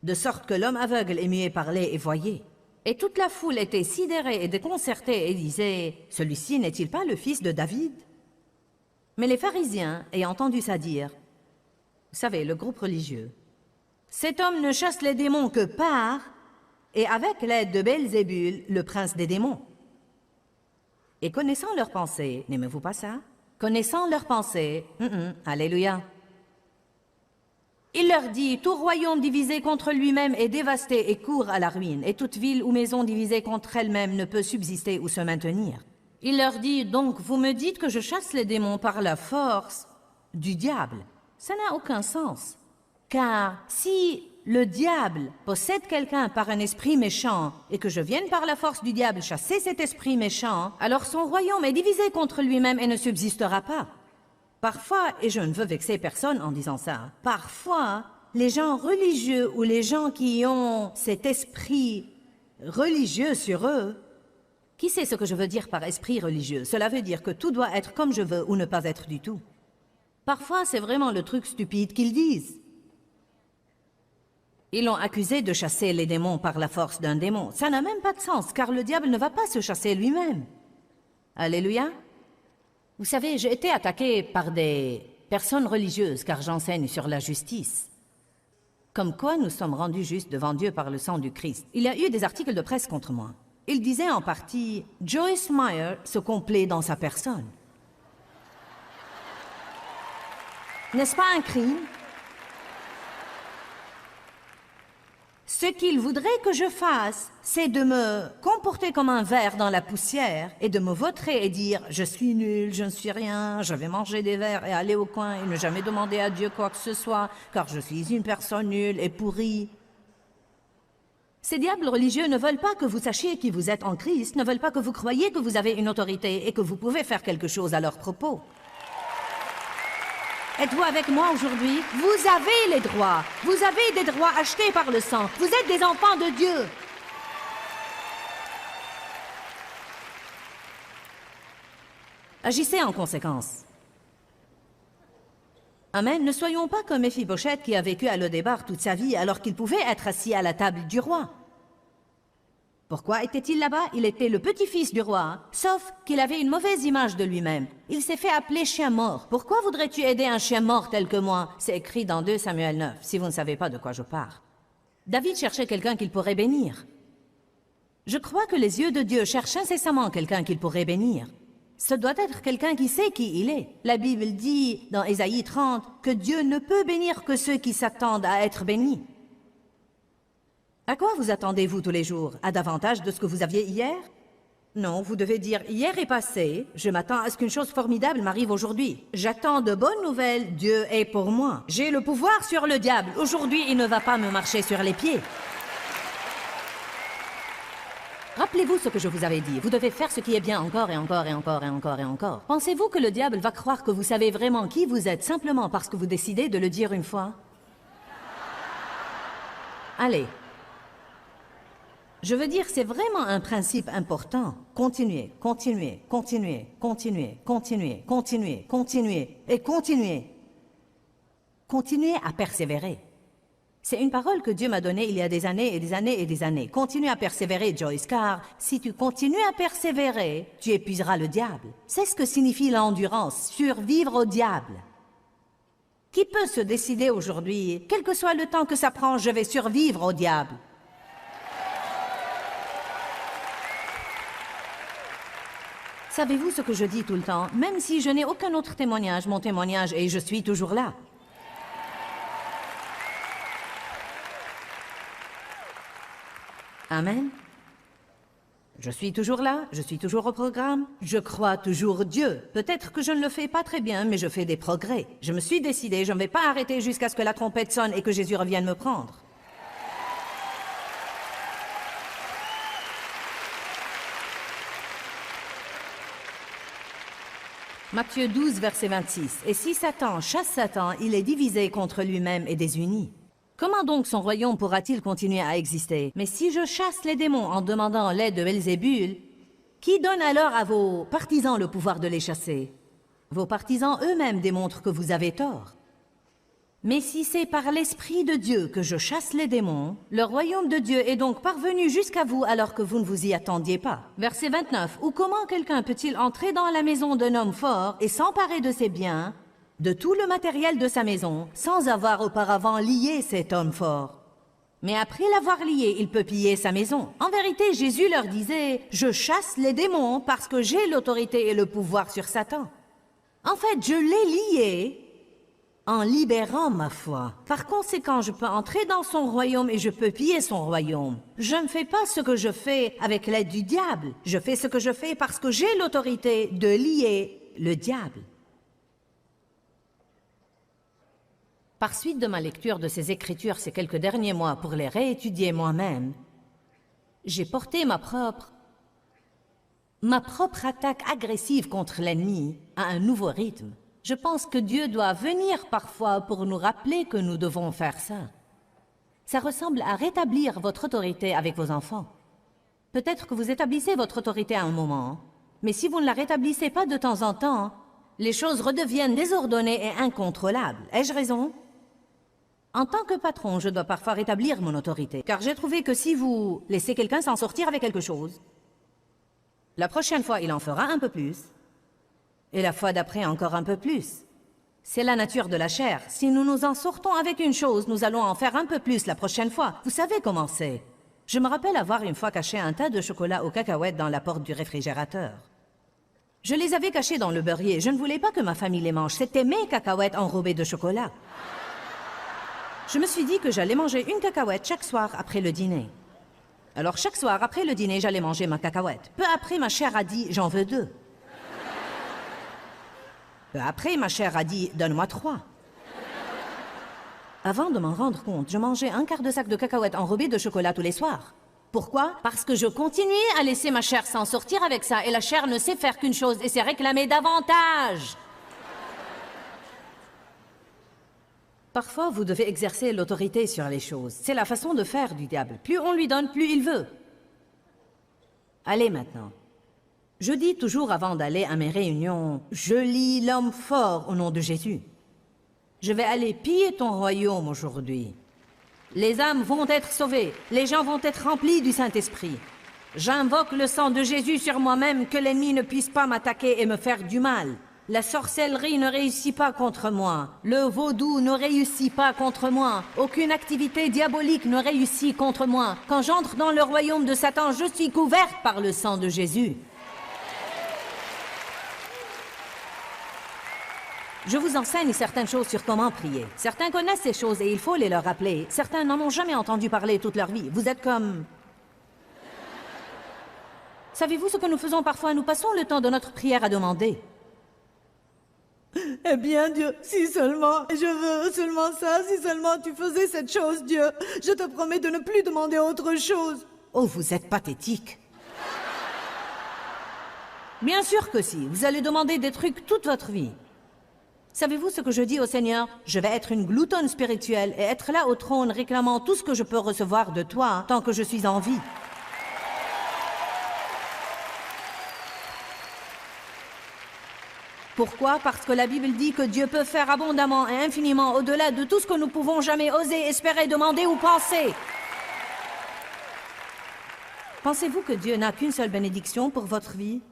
de sorte que l'homme aveugle et muet parlait et voyait. Et toute la foule était sidérée et déconcertée et disait « Celui-ci n'est-il pas le fils de David ?» Mais les pharisiens, ayant entendu ça dire, vous savez, le groupe religieux, « Cet homme ne chasse les démons que par et avec l'aide de Belzébul, le prince des démons. » Et connaissant leurs pensées, n'aimez-vous pas ça? Connaissant leurs pensées, alléluia. Il leur dit, tout royaume divisé contre lui-même est dévasté et court à la ruine, et toute ville ou maison divisée contre elle-même ne peut subsister ou se maintenir. Il leur dit, donc vous me dites que je chasse les démons par la force du diable. Ça n'a aucun sens. Car si le diable possède quelqu'un par un esprit méchant et que je vienne par la force du diable chasser cet esprit méchant, alors son royaume est divisé contre lui-même et ne subsistera pas. Parfois, et je ne veux vexer personne en disant ça, parfois, les gens religieux ou les gens qui ont cet esprit religieux sur eux, qui sait ce que je veux dire par esprit religieux? Cela veut dire que tout doit être comme je veux ou ne pas être du tout. Parfois, c'est vraiment le truc stupide qu'ils disent. Ils l'ont accusé de chasser les démons par la force d'un démon. Ça n'a même pas de sens, car le diable ne va pas se chasser lui-même. Alléluia. Vous savez, j'ai été attaqué par des personnes religieuses, car j'enseigne sur la justice. Comme quoi nous sommes rendus justes devant Dieu par le sang du Christ. Il y a eu des articles de presse contre moi. Ils disaient en partie, Joyce Meyer se complaît dans sa personne. N'est-ce pas un crime? Ce qu'ils voudraient que je fasse, c'est de me comporter comme un ver dans la poussière et de me vautrer et dire « Je suis nul, je ne suis rien, je vais manger des vers et aller au coin et ne jamais demander à Dieu quoi que ce soit, car je suis une personne nulle et pourrie. » Ces diables religieux ne veulent pas que vous sachiez qui vous êtes en Christ, ne veulent pas que vous croyiez que vous avez une autorité et que vous pouvez faire quelque chose à leur propos. Êtes-vous avec moi aujourd'hui? Vous avez les droits. Vous avez des droits achetés par le sang. Vous êtes des enfants de Dieu. Agissez en conséquence. Amen. Ne soyons pas comme Méphibosheth qui a vécu à Lodébar toute sa vie alors qu'il pouvait être assis à la table du roi. Pourquoi était-il là-bas? Il était le petit-fils du roi, sauf qu'il avait une mauvaise image de lui-même. Il s'est fait appeler chien mort. Pourquoi voudrais-tu aider un chien mort tel que moi? C'est écrit dans 2 Samuel 9, si vous ne savez pas de quoi je parle. David cherchait quelqu'un qu'il pourrait bénir. Je crois que les yeux de Dieu cherchent incessamment quelqu'un qu'il pourrait bénir. Ce doit être quelqu'un qui sait qui il est. La Bible dit, dans Ésaïe 30, que Dieu ne peut bénir que ceux qui s'attendent à être bénis. À quoi vous attendez-vous tous les jours? À davantage de ce que vous aviez hier? Non, vous devez dire « Hier est passé, je m'attends à ce qu'une chose formidable m'arrive aujourd'hui. J'attends de bonnes nouvelles, Dieu est pour moi. J'ai le pouvoir sur le diable, aujourd'hui il ne va pas me marcher sur les pieds. » Rappelez-vous ce que je vous avais dit, vous devez faire ce qui est bien encore et encore et encore et encore et encore. Pensez-vous que le diable va croire que vous savez vraiment qui vous êtes simplement parce que vous décidez de le dire une fois? Allez. Je veux dire, c'est vraiment un principe important. Continuez, continuez, continuez, continuez, continuez, continuez, continuez et continuez. Continuez à persévérer. C'est une parole que Dieu m'a donnée il y a des années et des années et des années. Continue à persévérer, Joyce, car si tu continues à persévérer, tu épuiseras le diable. C'est ce que signifie l'endurance, survivre au diable. Qui peut se décider aujourd'hui, quel que soit le temps que ça prend, je vais survivre au diable? Savez-vous ce que je dis tout le temps? Même si je n'ai aucun autre témoignage, mon témoignage est « je suis toujours là ». Amen. Je suis toujours là, je suis toujours au programme, je crois toujours Dieu. Peut-être que je ne le fais pas très bien, mais je fais des progrès. Je me suis décidé, je ne vais pas arrêter jusqu'à ce que la trompette sonne et que Jésus revienne me prendre. Matthieu 12, verset 26. « Et si Satan chasse Satan, il est divisé contre lui-même et désuni. Comment donc son royaume pourra-t-il continuer à exister? Mais si je chasse les démons en demandant l'aide de Belzébul, qui donne alors à vos partisans le pouvoir de les chasser? Vos partisans eux-mêmes démontrent que vous avez tort. Mais si c'est par l'Esprit de Dieu que je chasse les démons, le royaume de Dieu est donc parvenu jusqu'à vous alors que vous ne vous y attendiez pas. » Verset 29. « Ou comment quelqu'un peut-il entrer dans la maison d'un homme fort et s'emparer de ses biens, de tout le matériel de sa maison, sans avoir auparavant lié cet homme fort? Mais après l'avoir lié, il peut piller sa maison. » En vérité, Jésus leur disait « Je chasse les démons parce que j'ai l'autorité et le pouvoir sur Satan. » En fait, je l'ai lié en libérant ma foi. Par conséquent, je peux entrer dans son royaume et je peux piller son royaume. Je ne fais pas ce que je fais avec l'aide du diable. Je fais ce que je fais parce que j'ai l'autorité de lier le diable. Par suite de ma lecture de ces Écritures ces quelques derniers mois pour les réétudier moi-même, j'ai porté ma propre attaque agressive contre l'ennemi à un nouveau rythme. Je pense que Dieu doit venir parfois pour nous rappeler que nous devons faire ça. Ça ressemble à rétablir votre autorité avec vos enfants. Peut-être que vous établissez votre autorité à un moment, mais si vous ne la rétablissez pas de temps en temps, les choses redeviennent désordonnées et incontrôlables. Ai-je raison? En tant que patron, je dois parfois rétablir mon autorité, car j'ai trouvé que si vous laissez quelqu'un s'en sortir avec quelque chose, la prochaine fois, il en fera un peu plus, et la fois d'après, encore un peu plus. C'est la nature de la chair. Si nous nous en sortons avec une chose, nous allons en faire un peu plus la prochaine fois. Vous savez comment c'est. Je me rappelle avoir une fois caché un tas de chocolat aux cacahuètes dans la porte du réfrigérateur. Je les avais cachés dans le beurrier. Je ne voulais pas que ma famille les mange. C'était mes cacahuètes enrobées de chocolat. Je me suis dit que j'allais manger une cacahuète chaque soir après le dîner. Alors chaque soir après le dîner, j'allais manger ma cacahuète. Peu après, ma chair a dit « j'en veux 2 ». Peu après, ma chair a dit « donne-moi 3 ». Avant de m'en rendre compte, je mangeais un quart de sac de cacahuètes enrobées de chocolat tous les soirs. Pourquoi? Parce que je continuais à laisser ma chair s'en sortir avec ça, et la chair ne sait faire qu'une chose, et c'est réclamer davantage. Parfois, vous devez exercer l'autorité sur les choses. C'est la façon de faire du diable. Plus on lui donne, plus il veut. Allez maintenant. Je dis toujours avant d'aller à mes réunions, je lis l'homme fort au nom de Jésus. Je vais aller piller ton royaume aujourd'hui. Les âmes vont être sauvées, les gens vont être remplis du Saint-Esprit. J'invoque le sang de Jésus sur moi-même, que l'ennemi ne puisse pas m'attaquer et me faire du mal. La sorcellerie ne réussit pas contre moi. Le vaudou ne réussit pas contre moi. Aucune activité diabolique ne réussit contre moi. Quand j'entre dans le royaume de Satan, je suis couverte par le sang de Jésus. Je vous enseigne certaines choses sur comment prier. Certains connaissent ces choses et il faut les leur rappeler. Certains n'en ont jamais entendu parler toute leur vie. Vous êtes comme... Savez-vous ce que nous faisons parfois? Nous passons le temps de notre prière à demander. Eh bien, Dieu, si seulement, je veux seulement ça, si seulement tu faisais cette chose, Dieu. Je te promets de ne plus demander autre chose. Oh, vous êtes pathétique. Bien sûr que si, vous allez demander des trucs toute votre vie. Savez-vous ce que je dis au Seigneur? Je vais être une gloutonne spirituelle et être là au trône réclamant tout ce que je peux recevoir de toi tant que je suis en vie. Pourquoi? Parce que la Bible dit que Dieu peut faire abondamment et infiniment au-delà de tout ce que nous pouvons jamais oser, espérer, demander ou penser. Pensez-vous que Dieu n'a qu'une seule bénédiction pour votre vie?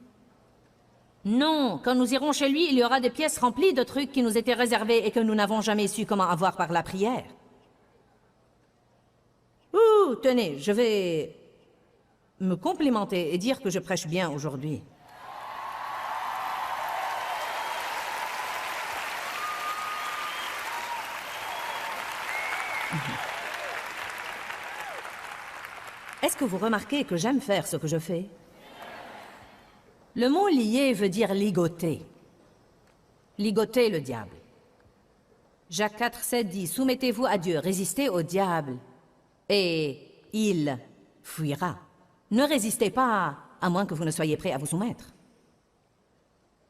Non, quand nous irons chez lui, il y aura des pièces remplies de trucs qui nous étaient réservés et que nous n'avons jamais su comment avoir par la prière. Ouh, tenez, je vais me complimenter et dire que je prêche bien aujourd'hui. Est-ce que vous remarquez que j'aime faire ce que je fais? Le mot lier veut dire ligoter. Ligoter le diable. Jacques 4, 7 dit, soumettez-vous à Dieu, résistez au diable, et il fuira. Ne résistez pas, à moins que vous ne soyez prêt à vous soumettre.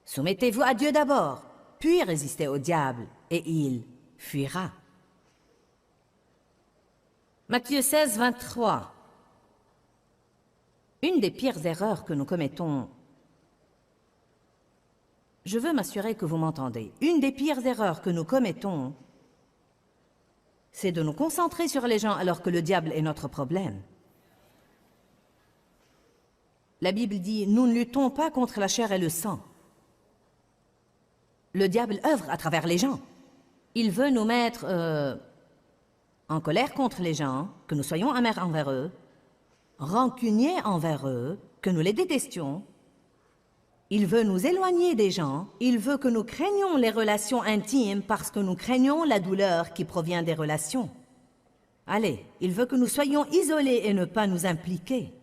Soumettez-vous à Dieu d'abord, puis résistez au diable, et il fuira. Matthieu 16, 23. Une des pires erreurs que nous commettons, je veux m'assurer que vous m'entendez, une des pires erreurs que nous commettons, c'est de nous concentrer sur les gens alors que le diable est notre problème. La Bible dit, nous ne luttons pas contre la chair et le sang. Le diable œuvre à travers les gens. Il veut nous mettre en colère contre les gens, que nous soyons amers envers eux, rancuniers envers eux, que nous les détestions. Il veut nous éloigner des gens. Il veut que nous craignions les relations intimes parce que nous craignons la douleur qui provient des relations. Allez, il veut que nous soyons isolés et ne pas nous impliquer.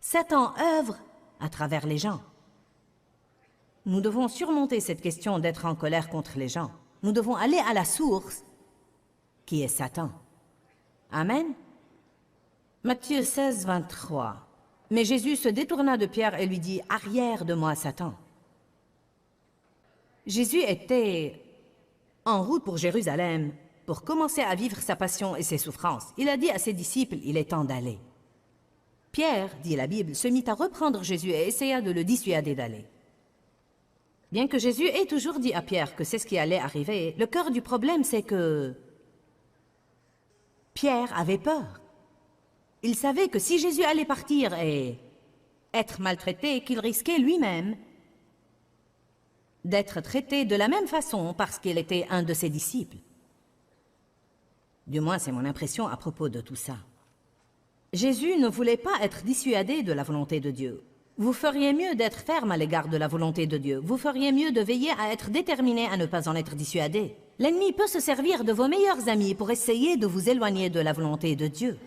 Satan œuvre à travers les gens. Nous devons surmonter cette question d'être en colère contre les gens. Nous devons aller à la source, qui est Satan. Amen. Matthieu 16, 23. Mais Jésus se détourna de Pierre et lui dit, « Arrière de moi, Satan. » Jésus était en route pour Jérusalem pour commencer à vivre sa passion et ses souffrances. Il a dit à ses disciples, « Il est temps d'aller. » Pierre, dit la Bible, se mit à reprendre Jésus et essaya de le dissuader d'aller. Bien que Jésus ait toujours dit à Pierre que c'est ce qui allait arriver, le cœur du problème, c'est que Pierre avait peur. Il savait que si Jésus allait partir et être maltraité, qu'il risquait lui-même d'être traité de la même façon parce qu'il était un de ses disciples. Du moins, c'est mon impression à propos de tout ça. Jésus ne voulait pas être dissuadé de la volonté de Dieu. Vous feriez mieux d'être ferme à l'égard de la volonté de Dieu. Vous feriez mieux de veiller à être déterminé à ne pas en être dissuadé. L'ennemi peut se servir de vos meilleurs amis pour essayer de vous éloigner de la volonté de Dieu.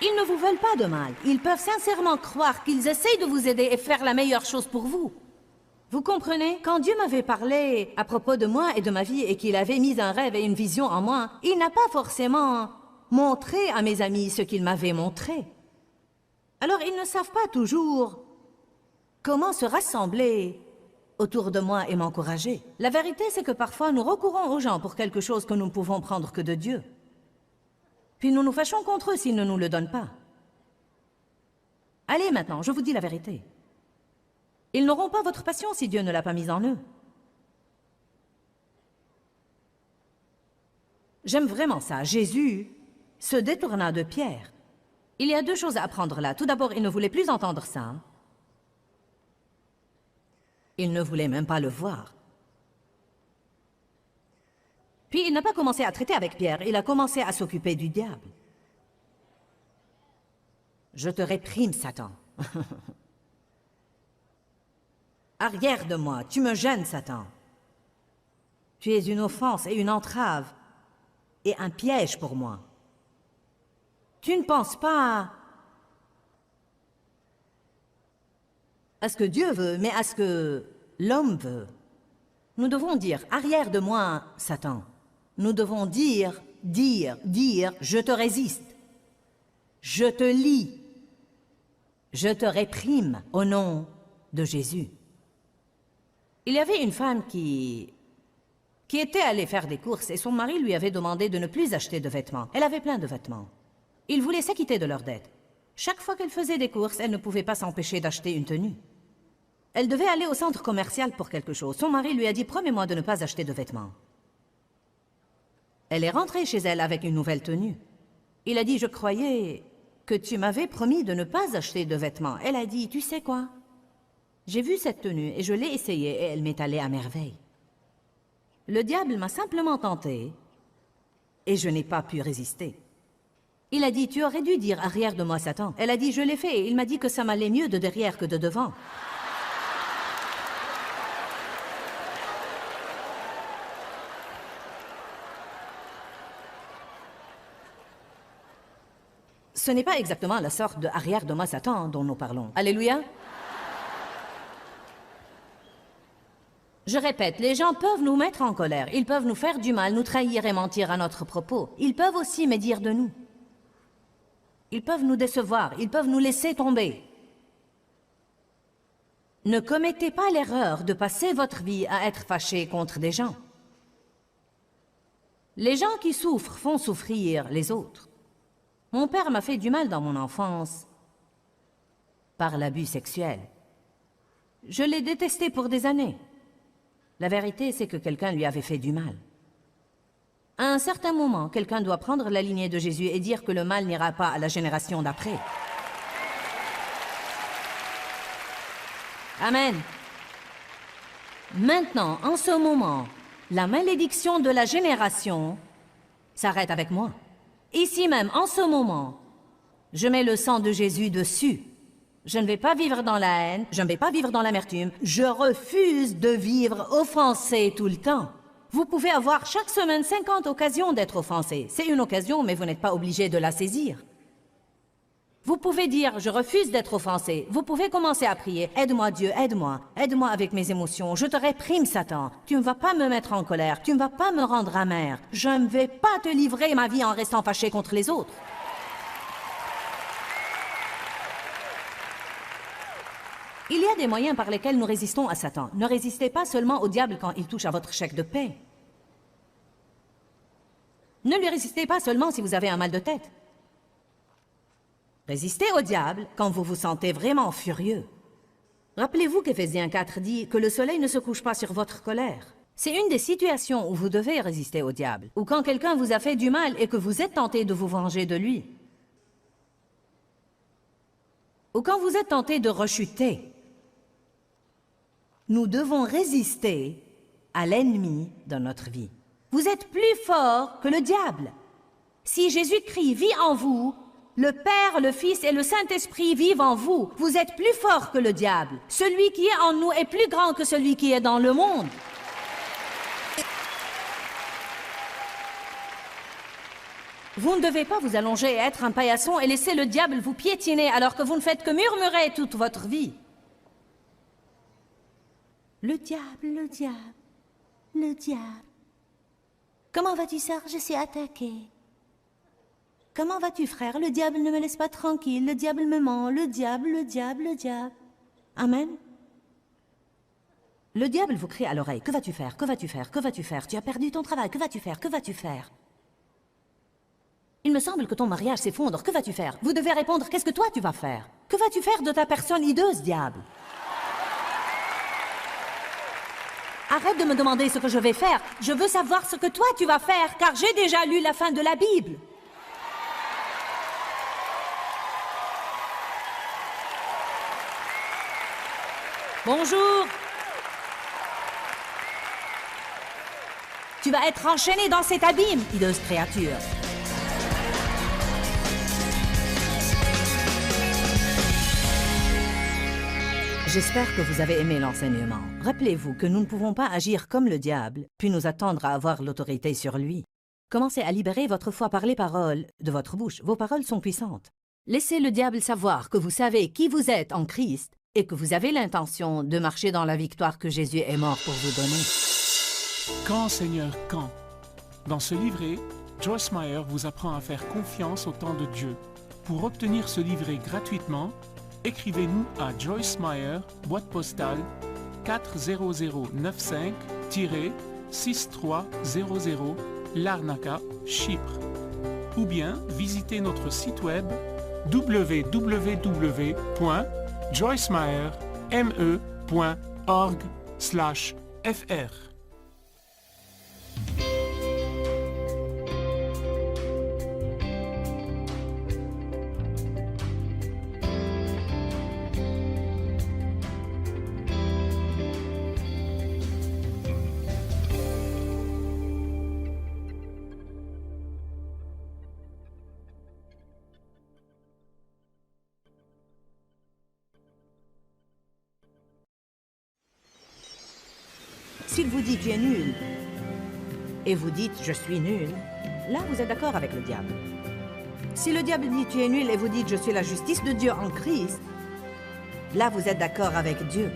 Ils ne vous veulent pas de mal. Ils peuvent sincèrement croire qu'ils essayent de vous aider et faire la meilleure chose pour vous. Vous comprenez? Quand Dieu m'avait parlé à propos de moi et de ma vie et qu'il avait mis un rêve et une vision en moi, il n'a pas forcément montré à mes amis ce qu'il m'avait montré. Alors ils ne savent pas toujours comment se rassembler autour de moi et m'encourager. La vérité, c'est que parfois nous recourons aux gens pour quelque chose que nous ne pouvons prendre que de Dieu. Puis nous nous fâchons contre eux s'ils ne nous le donnent pas. Allez maintenant, je vous dis la vérité. Ils n'auront pas votre passion si Dieu ne l'a pas mise en eux. J'aime vraiment ça. Jésus se détourna de Pierre. Il y a deux choses à apprendre là. Tout d'abord, il ne voulait plus entendre ça. Il ne voulait même pas le voir. Puis il n'a pas commencé à traiter avec Pierre, il a commencé à s'occuper du diable. Je te réprime, Satan. Arrière de moi, tu me gênes, Satan. Tu es une offense et une entrave et un piège pour moi. Tu ne penses pas à ce que Dieu veut, mais à ce que l'homme veut. Nous devons dire, arrière de moi, Satan. Nous devons dire, je te résiste. Je te lie. Je te réprime au nom de Jésus. Il y avait une femme qui était allée faire des courses et son mari lui avait demandé de ne plus acheter de vêtements. Elle avait plein de vêtements. Il voulait s'acquitter de leurs dettes. Chaque fois qu'elle faisait des courses, elle ne pouvait pas s'empêcher d'acheter une tenue. Elle devait aller au centre commercial pour quelque chose. Son mari lui a dit « Promets-moi de ne pas acheter de vêtements ». Elle est rentrée chez elle avec une nouvelle tenue. Il a dit « Je croyais que tu m'avais promis de ne pas acheter de vêtements ». Elle a dit « Tu sais quoi? J'ai vu cette tenue et je l'ai essayée et elle m'est allée à merveille. Le diable m'a simplement tentée et je n'ai pas pu résister. Il a dit « Tu aurais dû dire arrière de moi, Satan ». Elle a dit « Je l'ai fait et il m'a dit que ça m'allait mieux de derrière que de devant ». Ce n'est pas exactement la sorte de arrière de moi, Satan dont nous parlons. Alléluia. Je répète, les gens peuvent nous mettre en colère, ils peuvent nous faire du mal, nous trahir et mentir à notre propos. Ils peuvent aussi médire de nous. Ils peuvent nous décevoir, ils peuvent nous laisser tomber. Ne commettez pas l'erreur de passer votre vie à être fâché contre des gens. Les gens qui souffrent font souffrir les autres. Mon père m'a fait du mal dans mon enfance par l'abus sexuel. Je l'ai détesté pour des années. La vérité, c'est que quelqu'un lui avait fait du mal. À un certain moment, quelqu'un doit prendre la lignée de Jésus et dire que le mal n'ira pas à la génération d'après. Amen. Maintenant, en ce moment, la malédiction de la génération s'arrête avec moi. Ici même, en ce moment, je mets le sang de Jésus dessus. Je ne vais pas vivre dans la haine, je ne vais pas vivre dans l'amertume. Je refuse de vivre offensé tout le temps. Vous pouvez avoir chaque semaine 50 occasions d'être offensé. C'est une occasion, mais vous n'êtes pas obligé de la saisir. Vous pouvez dire « Je refuse d'être offensé ». Vous pouvez commencer à prier « Aide-moi Dieu, aide-moi. Aide-moi avec mes émotions. Je te réprime, Satan. Tu ne vas pas me mettre en colère. Tu ne vas pas me rendre amer. Je ne vais pas te livrer ma vie en restant fâché contre les autres. » Il y a des moyens par lesquels nous résistons à Satan. Ne résistez pas seulement au diable quand il touche à votre chèque de paie. Ne lui résistez pas seulement si vous avez un mal de tête. Résistez au diable quand vous vous sentez vraiment furieux. Rappelez-vous qu'Éphésiens 4 dit que le soleil ne se couche pas sur votre colère. C'est une des situations où vous devez résister au diable, ou quand quelqu'un vous a fait du mal et que vous êtes tenté de vous venger de lui. Ou quand vous êtes tenté de rechuter. Nous devons résister à l'ennemi dans notre vie. Vous êtes plus fort que le diable. Si Jésus-Christ vit en vous, le Père, le Fils et le Saint-Esprit vivent en vous. Vous êtes plus fort que le diable. Celui qui est en nous est plus grand que celui qui est dans le monde. Vous ne devez pas vous allonger et être un paillasson et laisser le diable vous piétiner alors que vous ne faites que murmurer toute votre vie. Le diable, le diable, le diable. Comment vas-tu, sœur? Je suis attaquée. Comment vas-tu, frère? Le diable ne me laisse pas tranquille. Le diable me ment. Le diable, le diable, le diable. Amen. Le diable vous crie à l'oreille. Que vas-tu faire? Que vas-tu faire? Que vas-tu faire? Tu as perdu ton travail. Que vas-tu faire? Que vas-tu faire? Il me semble que ton mariage s'effondre. Que vas-tu faire? Vous devez répondre. Qu'est-ce que toi tu vas faire? Que vas-tu faire de ta personne hideuse, diable? Arrête de me demander ce que je vais faire. Je veux savoir ce que toi tu vas faire, car j'ai déjà lu la fin de la Bible. Bonjour. Tu vas être enchaîné dans cet abîme, hideuse créature. J'espère que vous avez aimé l'enseignement. Rappelez-vous que nous ne pouvons pas agir comme le diable, puis nous attendre à avoir l'autorité sur lui. Commencez à libérer votre foi par les paroles de votre bouche. Vos paroles sont puissantes. Laissez le diable savoir que vous savez qui vous êtes en Christ et que vous avez l'intention de marcher dans la victoire que Jésus est mort pour vous donner. Quand, Seigneur, quand? Dans ce livret, Joyce Meyer vous apprend à faire confiance au temps de Dieu. Pour obtenir ce livret gratuitement, écrivez-nous à Joyce Meyer, boîte postale 40095-6300, Larnaca, Chypre. Ou bien visitez notre site web www.joycemeyer.org/fr. S'il vous dit « tu es nul » et vous dites « je suis nul », là vous êtes d'accord avec le diable. Si le diable dit « tu es nul » et vous dites « je suis la justice de Dieu en Christ », là vous êtes d'accord avec Dieu.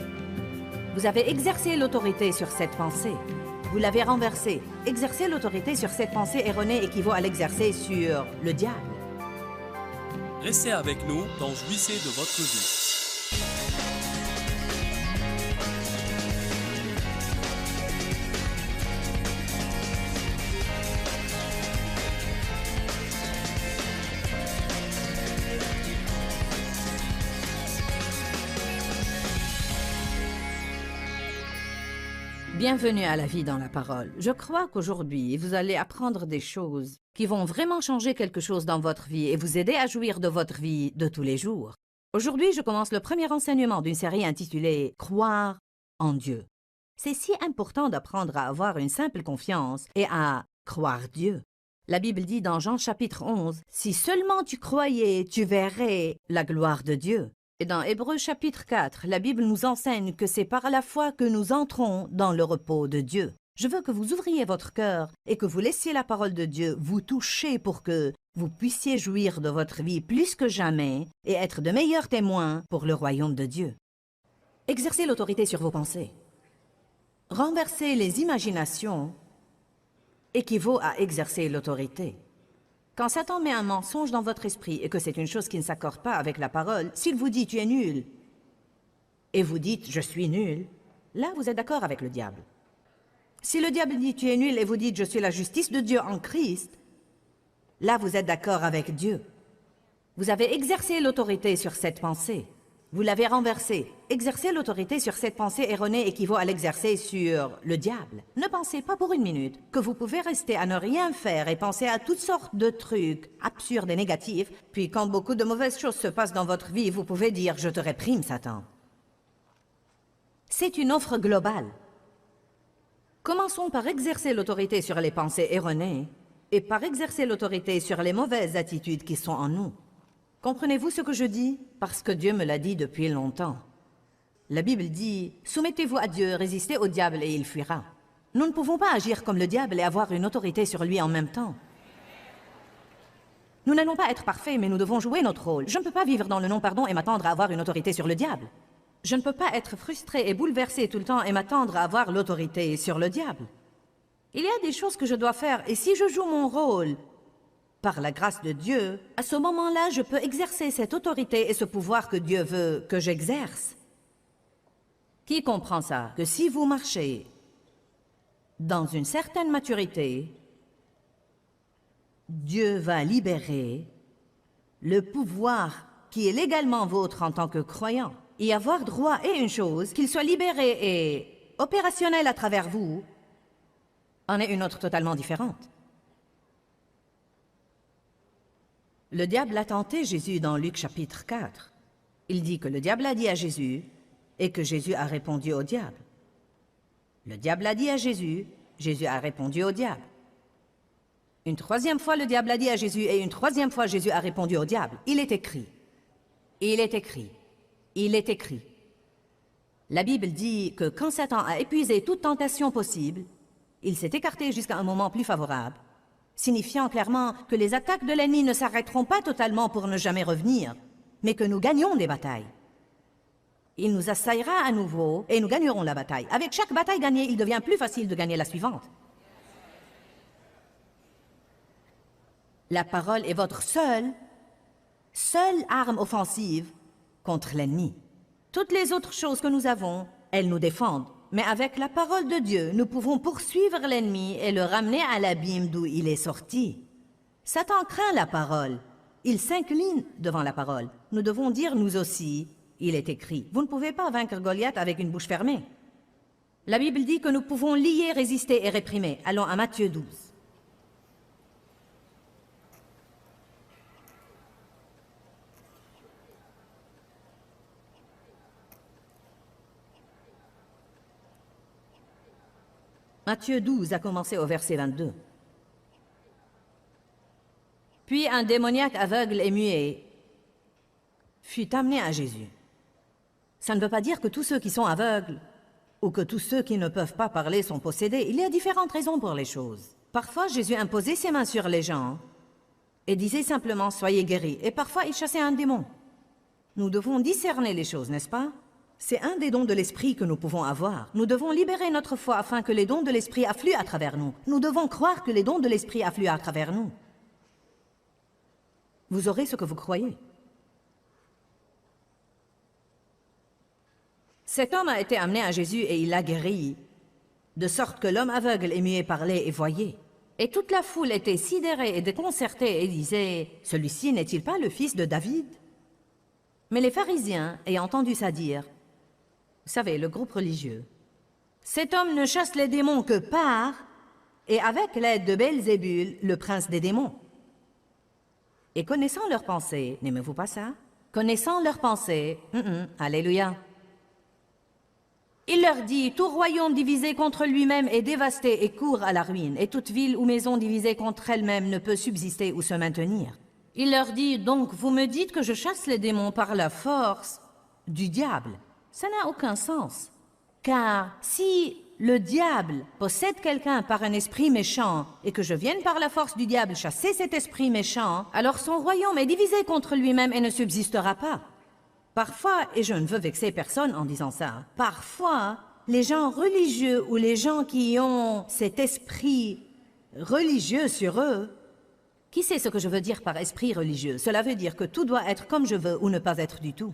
Vous avez exercé l'autorité sur cette pensée. Vous l'avez renversée. Exercer l'autorité sur cette pensée erronée équivaut à l'exercer sur le diable. Restez avec nous dans Jouissez de votre vie. Bienvenue à la vie dans la parole. Je crois qu'aujourd'hui, vous allez apprendre des choses qui vont vraiment changer quelque chose dans votre vie et vous aider à jouir de votre vie de tous les jours. Aujourd'hui, je commence le premier enseignement d'une série intitulée « Croire en Dieu ». C'est si important d'apprendre à avoir une simple confiance et à croire Dieu. La Bible dit dans Jean chapitre 11, « Si seulement tu croyais, tu verrais la gloire de Dieu ». Et dans Hébreux chapitre 4, la Bible nous enseigne que c'est par la foi que nous entrons dans le repos de Dieu. Je veux que vous ouvriez votre cœur et que vous laissiez la parole de Dieu vous toucher pour que vous puissiez jouir de votre vie plus que jamais et être de meilleurs témoins pour le royaume de Dieu. Exercez l'autorité sur vos pensées. Renverser les imaginations équivaut à exercer l'autorité. Quand Satan met un mensonge dans votre esprit et que c'est une chose qui ne s'accorde pas avec la parole, s'il vous dit « tu es nul » et vous dites « je suis nul », là vous êtes d'accord avec le diable. Si le diable dit « tu es nul » et vous dites « je suis la justice de Dieu en Christ », là vous êtes d'accord avec Dieu. Vous avez exercé l'autorité sur cette pensée. Vous l'avez renversée. Exercer l'autorité sur cette pensée erronée équivaut à l'exercer sur le diable. Ne pensez pas pour une minute que vous pouvez rester à ne rien faire et penser à toutes sortes de trucs absurdes et négatifs, puis quand beaucoup de mauvaises choses se passent dans votre vie, vous pouvez dire « je te réprime, Satan ». C'est une offre globale. Commençons par exercer l'autorité sur les pensées erronées et par exercer l'autorité sur les mauvaises attitudes qui sont en nous. Comprenez-vous ce que je dis? Parce que Dieu me l'a dit depuis longtemps. La Bible dit « Soumettez-vous à Dieu, résistez au diable et il fuira ». Nous ne pouvons pas agir comme le diable et avoir une autorité sur lui en même temps. Nous n'allons pas être parfaits, mais nous devons jouer notre rôle. Je ne peux pas vivre dans le non-pardon et m'attendre à avoir une autorité sur le diable. Je ne peux pas être frustré et bouleversé tout le temps et m'attendre à avoir l'autorité sur le diable. Il y a des choses que je dois faire et si je joue mon rôle par la grâce de Dieu, à ce moment-là, je peux exercer cette autorité et ce pouvoir que Dieu veut que j'exerce. Qui comprend ça? Que si vous marchez dans une certaine maturité, Dieu va libérer le pouvoir qui est légalement vôtre en tant que croyant. Y avoir droit est une chose, qu'il soit libéré et opérationnel à travers vous, en est une autre totalement différente. Le diable a tenté Jésus dans Luc chapitre 4. Il dit que le diable a dit à Jésus et que Jésus a répondu au diable. Le diable a dit à Jésus, Jésus a répondu au diable. Une troisième fois, le diable a dit à Jésus et une troisième fois, Jésus a répondu au diable. Il est écrit. Il est écrit. Il est écrit. La Bible dit que quand Satan a épuisé toute tentation possible, il s'est écarté jusqu'à un moment plus favorable, signifiant clairement que les attaques de l'ennemi ne s'arrêteront pas totalement pour ne jamais revenir, mais que nous gagnons des batailles. Il nous assaillera à nouveau et nous gagnerons la bataille. Avec chaque bataille gagnée, il devient plus facile de gagner la suivante. La parole est votre seule arme offensive contre l'ennemi. Toutes les autres choses que nous avons, elles nous défendent. Mais avec la parole de Dieu, nous pouvons poursuivre l'ennemi et le ramener à l'abîme d'où il est sorti. Satan craint la parole. Il s'incline devant la parole. Nous devons dire nous aussi, il est écrit. Vous ne pouvez pas vaincre Goliath avec une bouche fermée. La Bible dit que nous pouvons lier, résister et réprimer. Allons à Matthieu 12. Matthieu 12 a commencé au verset 22. Puis un démoniaque aveugle et muet fut amené à Jésus. Ça ne veut pas dire que tous ceux qui sont aveugles ou que tous ceux qui ne peuvent pas parler sont possédés. Il y a différentes raisons pour les choses. Parfois, Jésus imposait ses mains sur les gens et disait simplement « soyez guéris ». Et parfois, il chassait un démon. Nous devons discerner les choses, n'est-ce pas? C'est un des dons de l'esprit que nous pouvons avoir. Nous devons libérer notre foi afin que les dons de l'esprit affluent à travers nous. Nous devons croire que les dons de l'esprit affluent à travers nous. Vous aurez ce que vous croyez. Cet homme a été amené à Jésus et il l'a guéri, de sorte que l'homme aveugle et muet parlait et voyait. Et toute la foule était sidérée et déconcertée et disait « Celui-ci n'est-il pas le fils de David ?» Mais les pharisiens, ayant entendu ça dire, vous savez, le groupe religieux, Cet homme ne chasse les démons que par et avec l'aide de Belzébul, le prince des démons. Et connaissant leurs pensées, n'aimez-vous pas ça? Connaissant leurs pensées, alléluia. Il leur dit, tout royaume divisé contre lui-même est dévasté et court à la ruine, et toute ville ou maison divisée contre elle-même ne peut subsister ou se maintenir. Il leur dit, donc vous me dites que je chasse les démons par la force du diable. Ça n'a aucun sens. Car si le diable possède quelqu'un par un esprit méchant et que je vienne par la force du diable chasser cet esprit méchant, alors son royaume est divisé contre lui-même et ne subsistera pas. Parfois, et je ne veux vexer personne en disant ça, parfois, les gens religieux ou les gens qui ont cet esprit religieux sur eux, qui sait ce que je veux dire par esprit religieux? Cela veut dire que tout doit être comme je veux ou ne pas être du tout.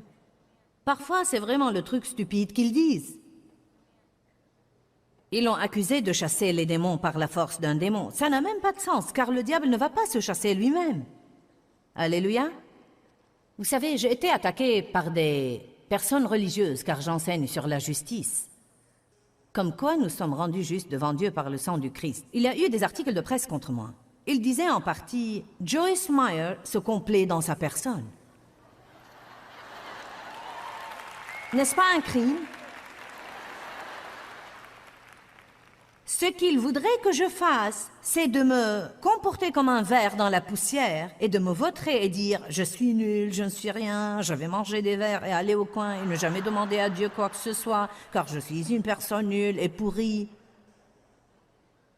Parfois, c'est vraiment le truc stupide qu'ils disent. Ils l'ont accusé de chasser les démons par la force d'un démon. Ça n'a même pas de sens, car le diable ne va pas se chasser lui-même. Alléluia. Vous savez, j'ai été attaqué par des personnes religieuses, car j'enseigne sur la justice. Comme quoi nous sommes rendus justes devant Dieu par le sang du Christ. Il y a eu des articles de presse contre moi. Ils disaient en partie, Joyce Meyer se complaît dans sa personne. N'est-ce pas un crime? Ce qu'il voudrait que je fasse, c'est de me comporter comme un ver dans la poussière et de me vautrer et dire « Je suis nul, je ne suis rien, je vais manger des vers et aller au coin et ne jamais demander à Dieu quoi que ce soit, car je suis une personne nulle et pourrie. »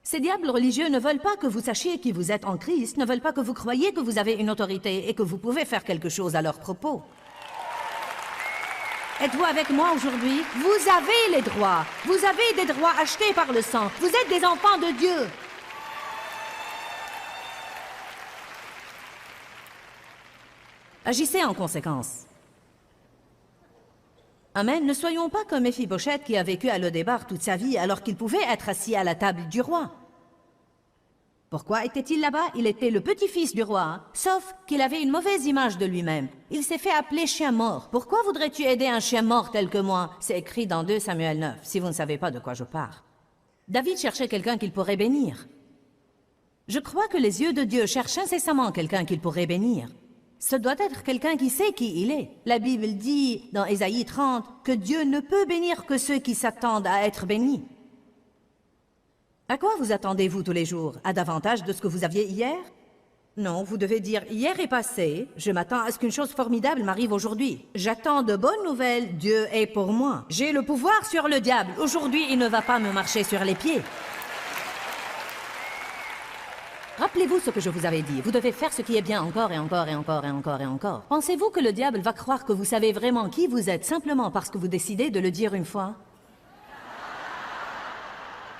Ces diables religieux ne veulent pas que vous sachiez qui vous êtes en Christ, ne veulent pas que vous croyiez que vous avez une autorité et que vous pouvez faire quelque chose à leur propos. Êtes-vous avec moi aujourd'hui? Vous avez les droits. Vous avez des droits achetés par le sang. Vous êtes des enfants de Dieu. Agissez en conséquence. Amen. Ne soyons pas comme Méphibosheth qui a vécu à Lodébar toute sa vie alors qu'il pouvait être assis à la table du roi. Pourquoi était-il là-bas? Il était le petit-fils du roi, sauf qu'il avait une mauvaise image de lui-même. Il s'est fait appeler chien mort. Pourquoi voudrais-tu aider un chien mort tel que moi? C'est écrit dans 2 Samuel 9, si vous ne savez pas de quoi je parle. David cherchait quelqu'un qu'il pourrait bénir. Je crois que les yeux de Dieu cherchent incessamment quelqu'un qu'il pourrait bénir. Ce doit être quelqu'un qui sait qui il est. La Bible dit, dans Ésaïe 30, que Dieu ne peut bénir que ceux qui s'attendent à être bénis. À quoi vous attendez-vous tous les jours? À davantage de ce que vous aviez hier? Non, vous devez dire, hier est passé, je m'attends à ce qu'une chose formidable m'arrive aujourd'hui. J'attends de bonnes nouvelles, Dieu est pour moi. J'ai le pouvoir sur le diable, aujourd'hui il ne va pas me marcher sur les pieds. Rappelez-vous ce que je vous avais dit, vous devez faire ce qui est bien encore et encore et encore et encore et encore. Pensez-vous que le diable va croire que vous savez vraiment qui vous êtes simplement parce que vous décidez de le dire une fois?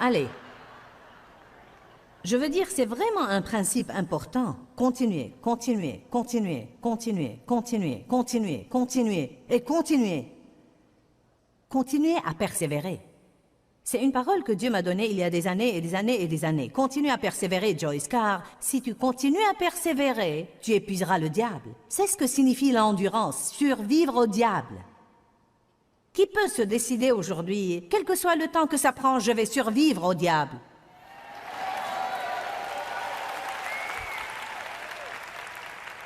Allez. Je veux dire, c'est vraiment un principe important. Continuez, continuez, continuez, continuez, continuez, continuez, continuez et continuez. Continuez à persévérer. C'est une parole que Dieu m'a donnée il y a des années et des années et des années. Continue à persévérer, Joyce, car si tu continues à persévérer, tu épuiseras le diable. C'est ce que signifie l'endurance, survivre au diable. Qui peut se décider aujourd'hui, quel que soit le temps que ça prend, je vais survivre au diable?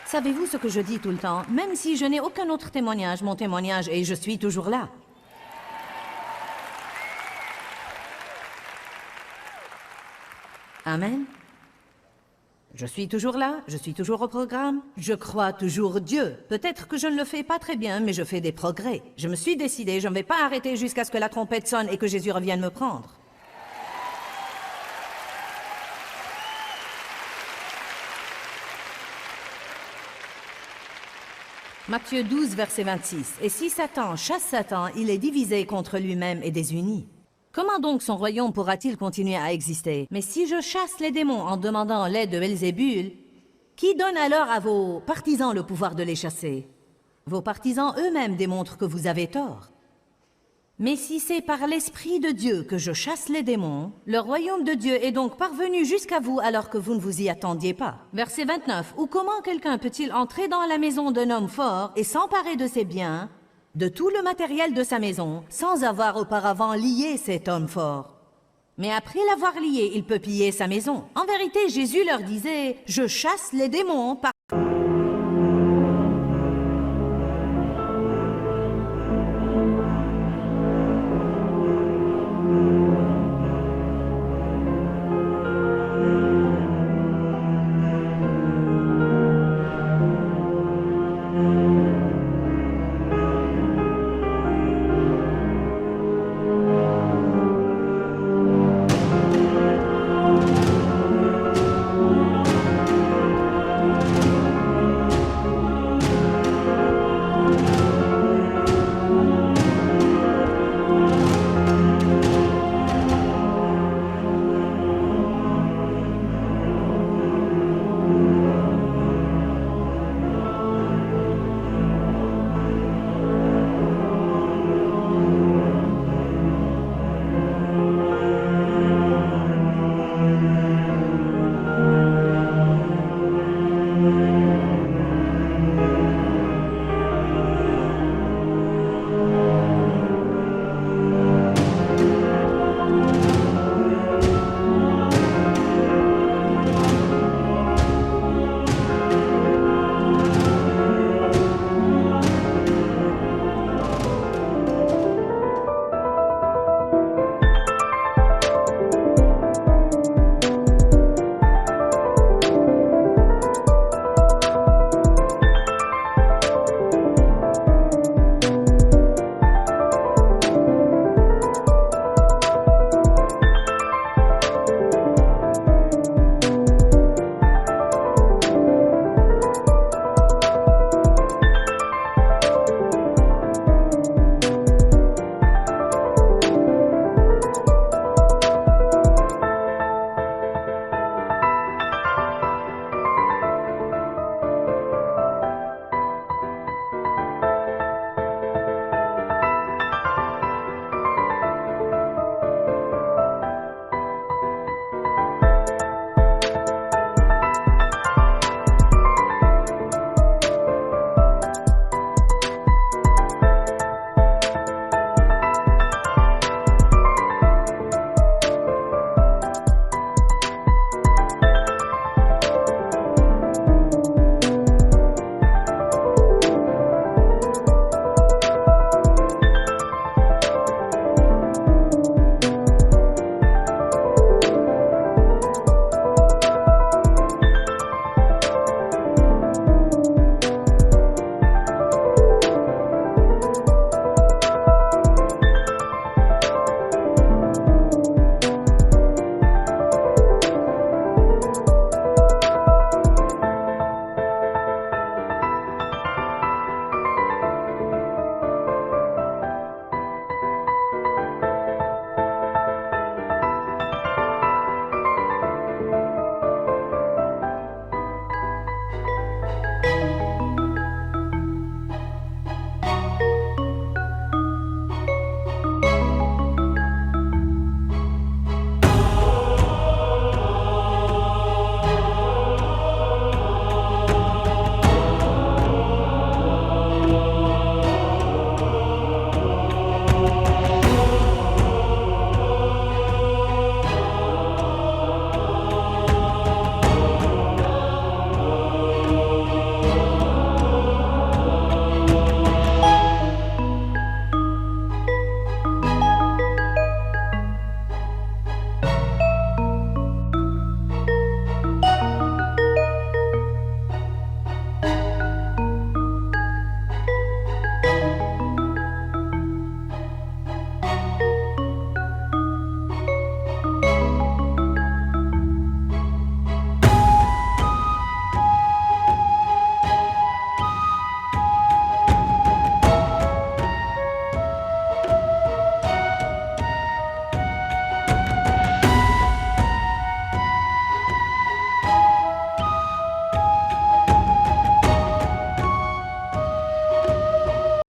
Savez-vous ce que je dis tout le temps? Même si je n'ai aucun autre témoignage, mon témoignage est « je suis toujours là ». Amen. Je suis toujours là, je suis toujours au programme, je crois toujours Dieu. Peut-être que je ne le fais pas très bien, mais je fais des progrès. Je me suis décidé, je ne vais pas arrêter jusqu'à ce que la trompette sonne et que Jésus revienne me prendre. Matthieu 12, verset 26. « Et si Satan chasse Satan, il est divisé contre lui-même et désuni. Comment donc son royaume pourra-t-il continuer à exister? Mais si je chasse les démons en demandant l'aide de Belzébul, qui donne alors à vos partisans le pouvoir de les chasser? Vos partisans eux-mêmes démontrent que vous avez tort. Mais si c'est par l'Esprit de Dieu que je chasse les démons, le royaume de Dieu est donc parvenu jusqu'à vous alors que vous ne vous y attendiez pas. » Verset 29. « Ou comment quelqu'un peut-il entrer dans la maison d'un homme fort et s'emparer de ses biens, de tout le matériel de sa maison, sans avoir auparavant lié cet homme fort. Mais après l'avoir lié, il peut piller sa maison. En vérité, Jésus leur disait, « Je chasse les démons par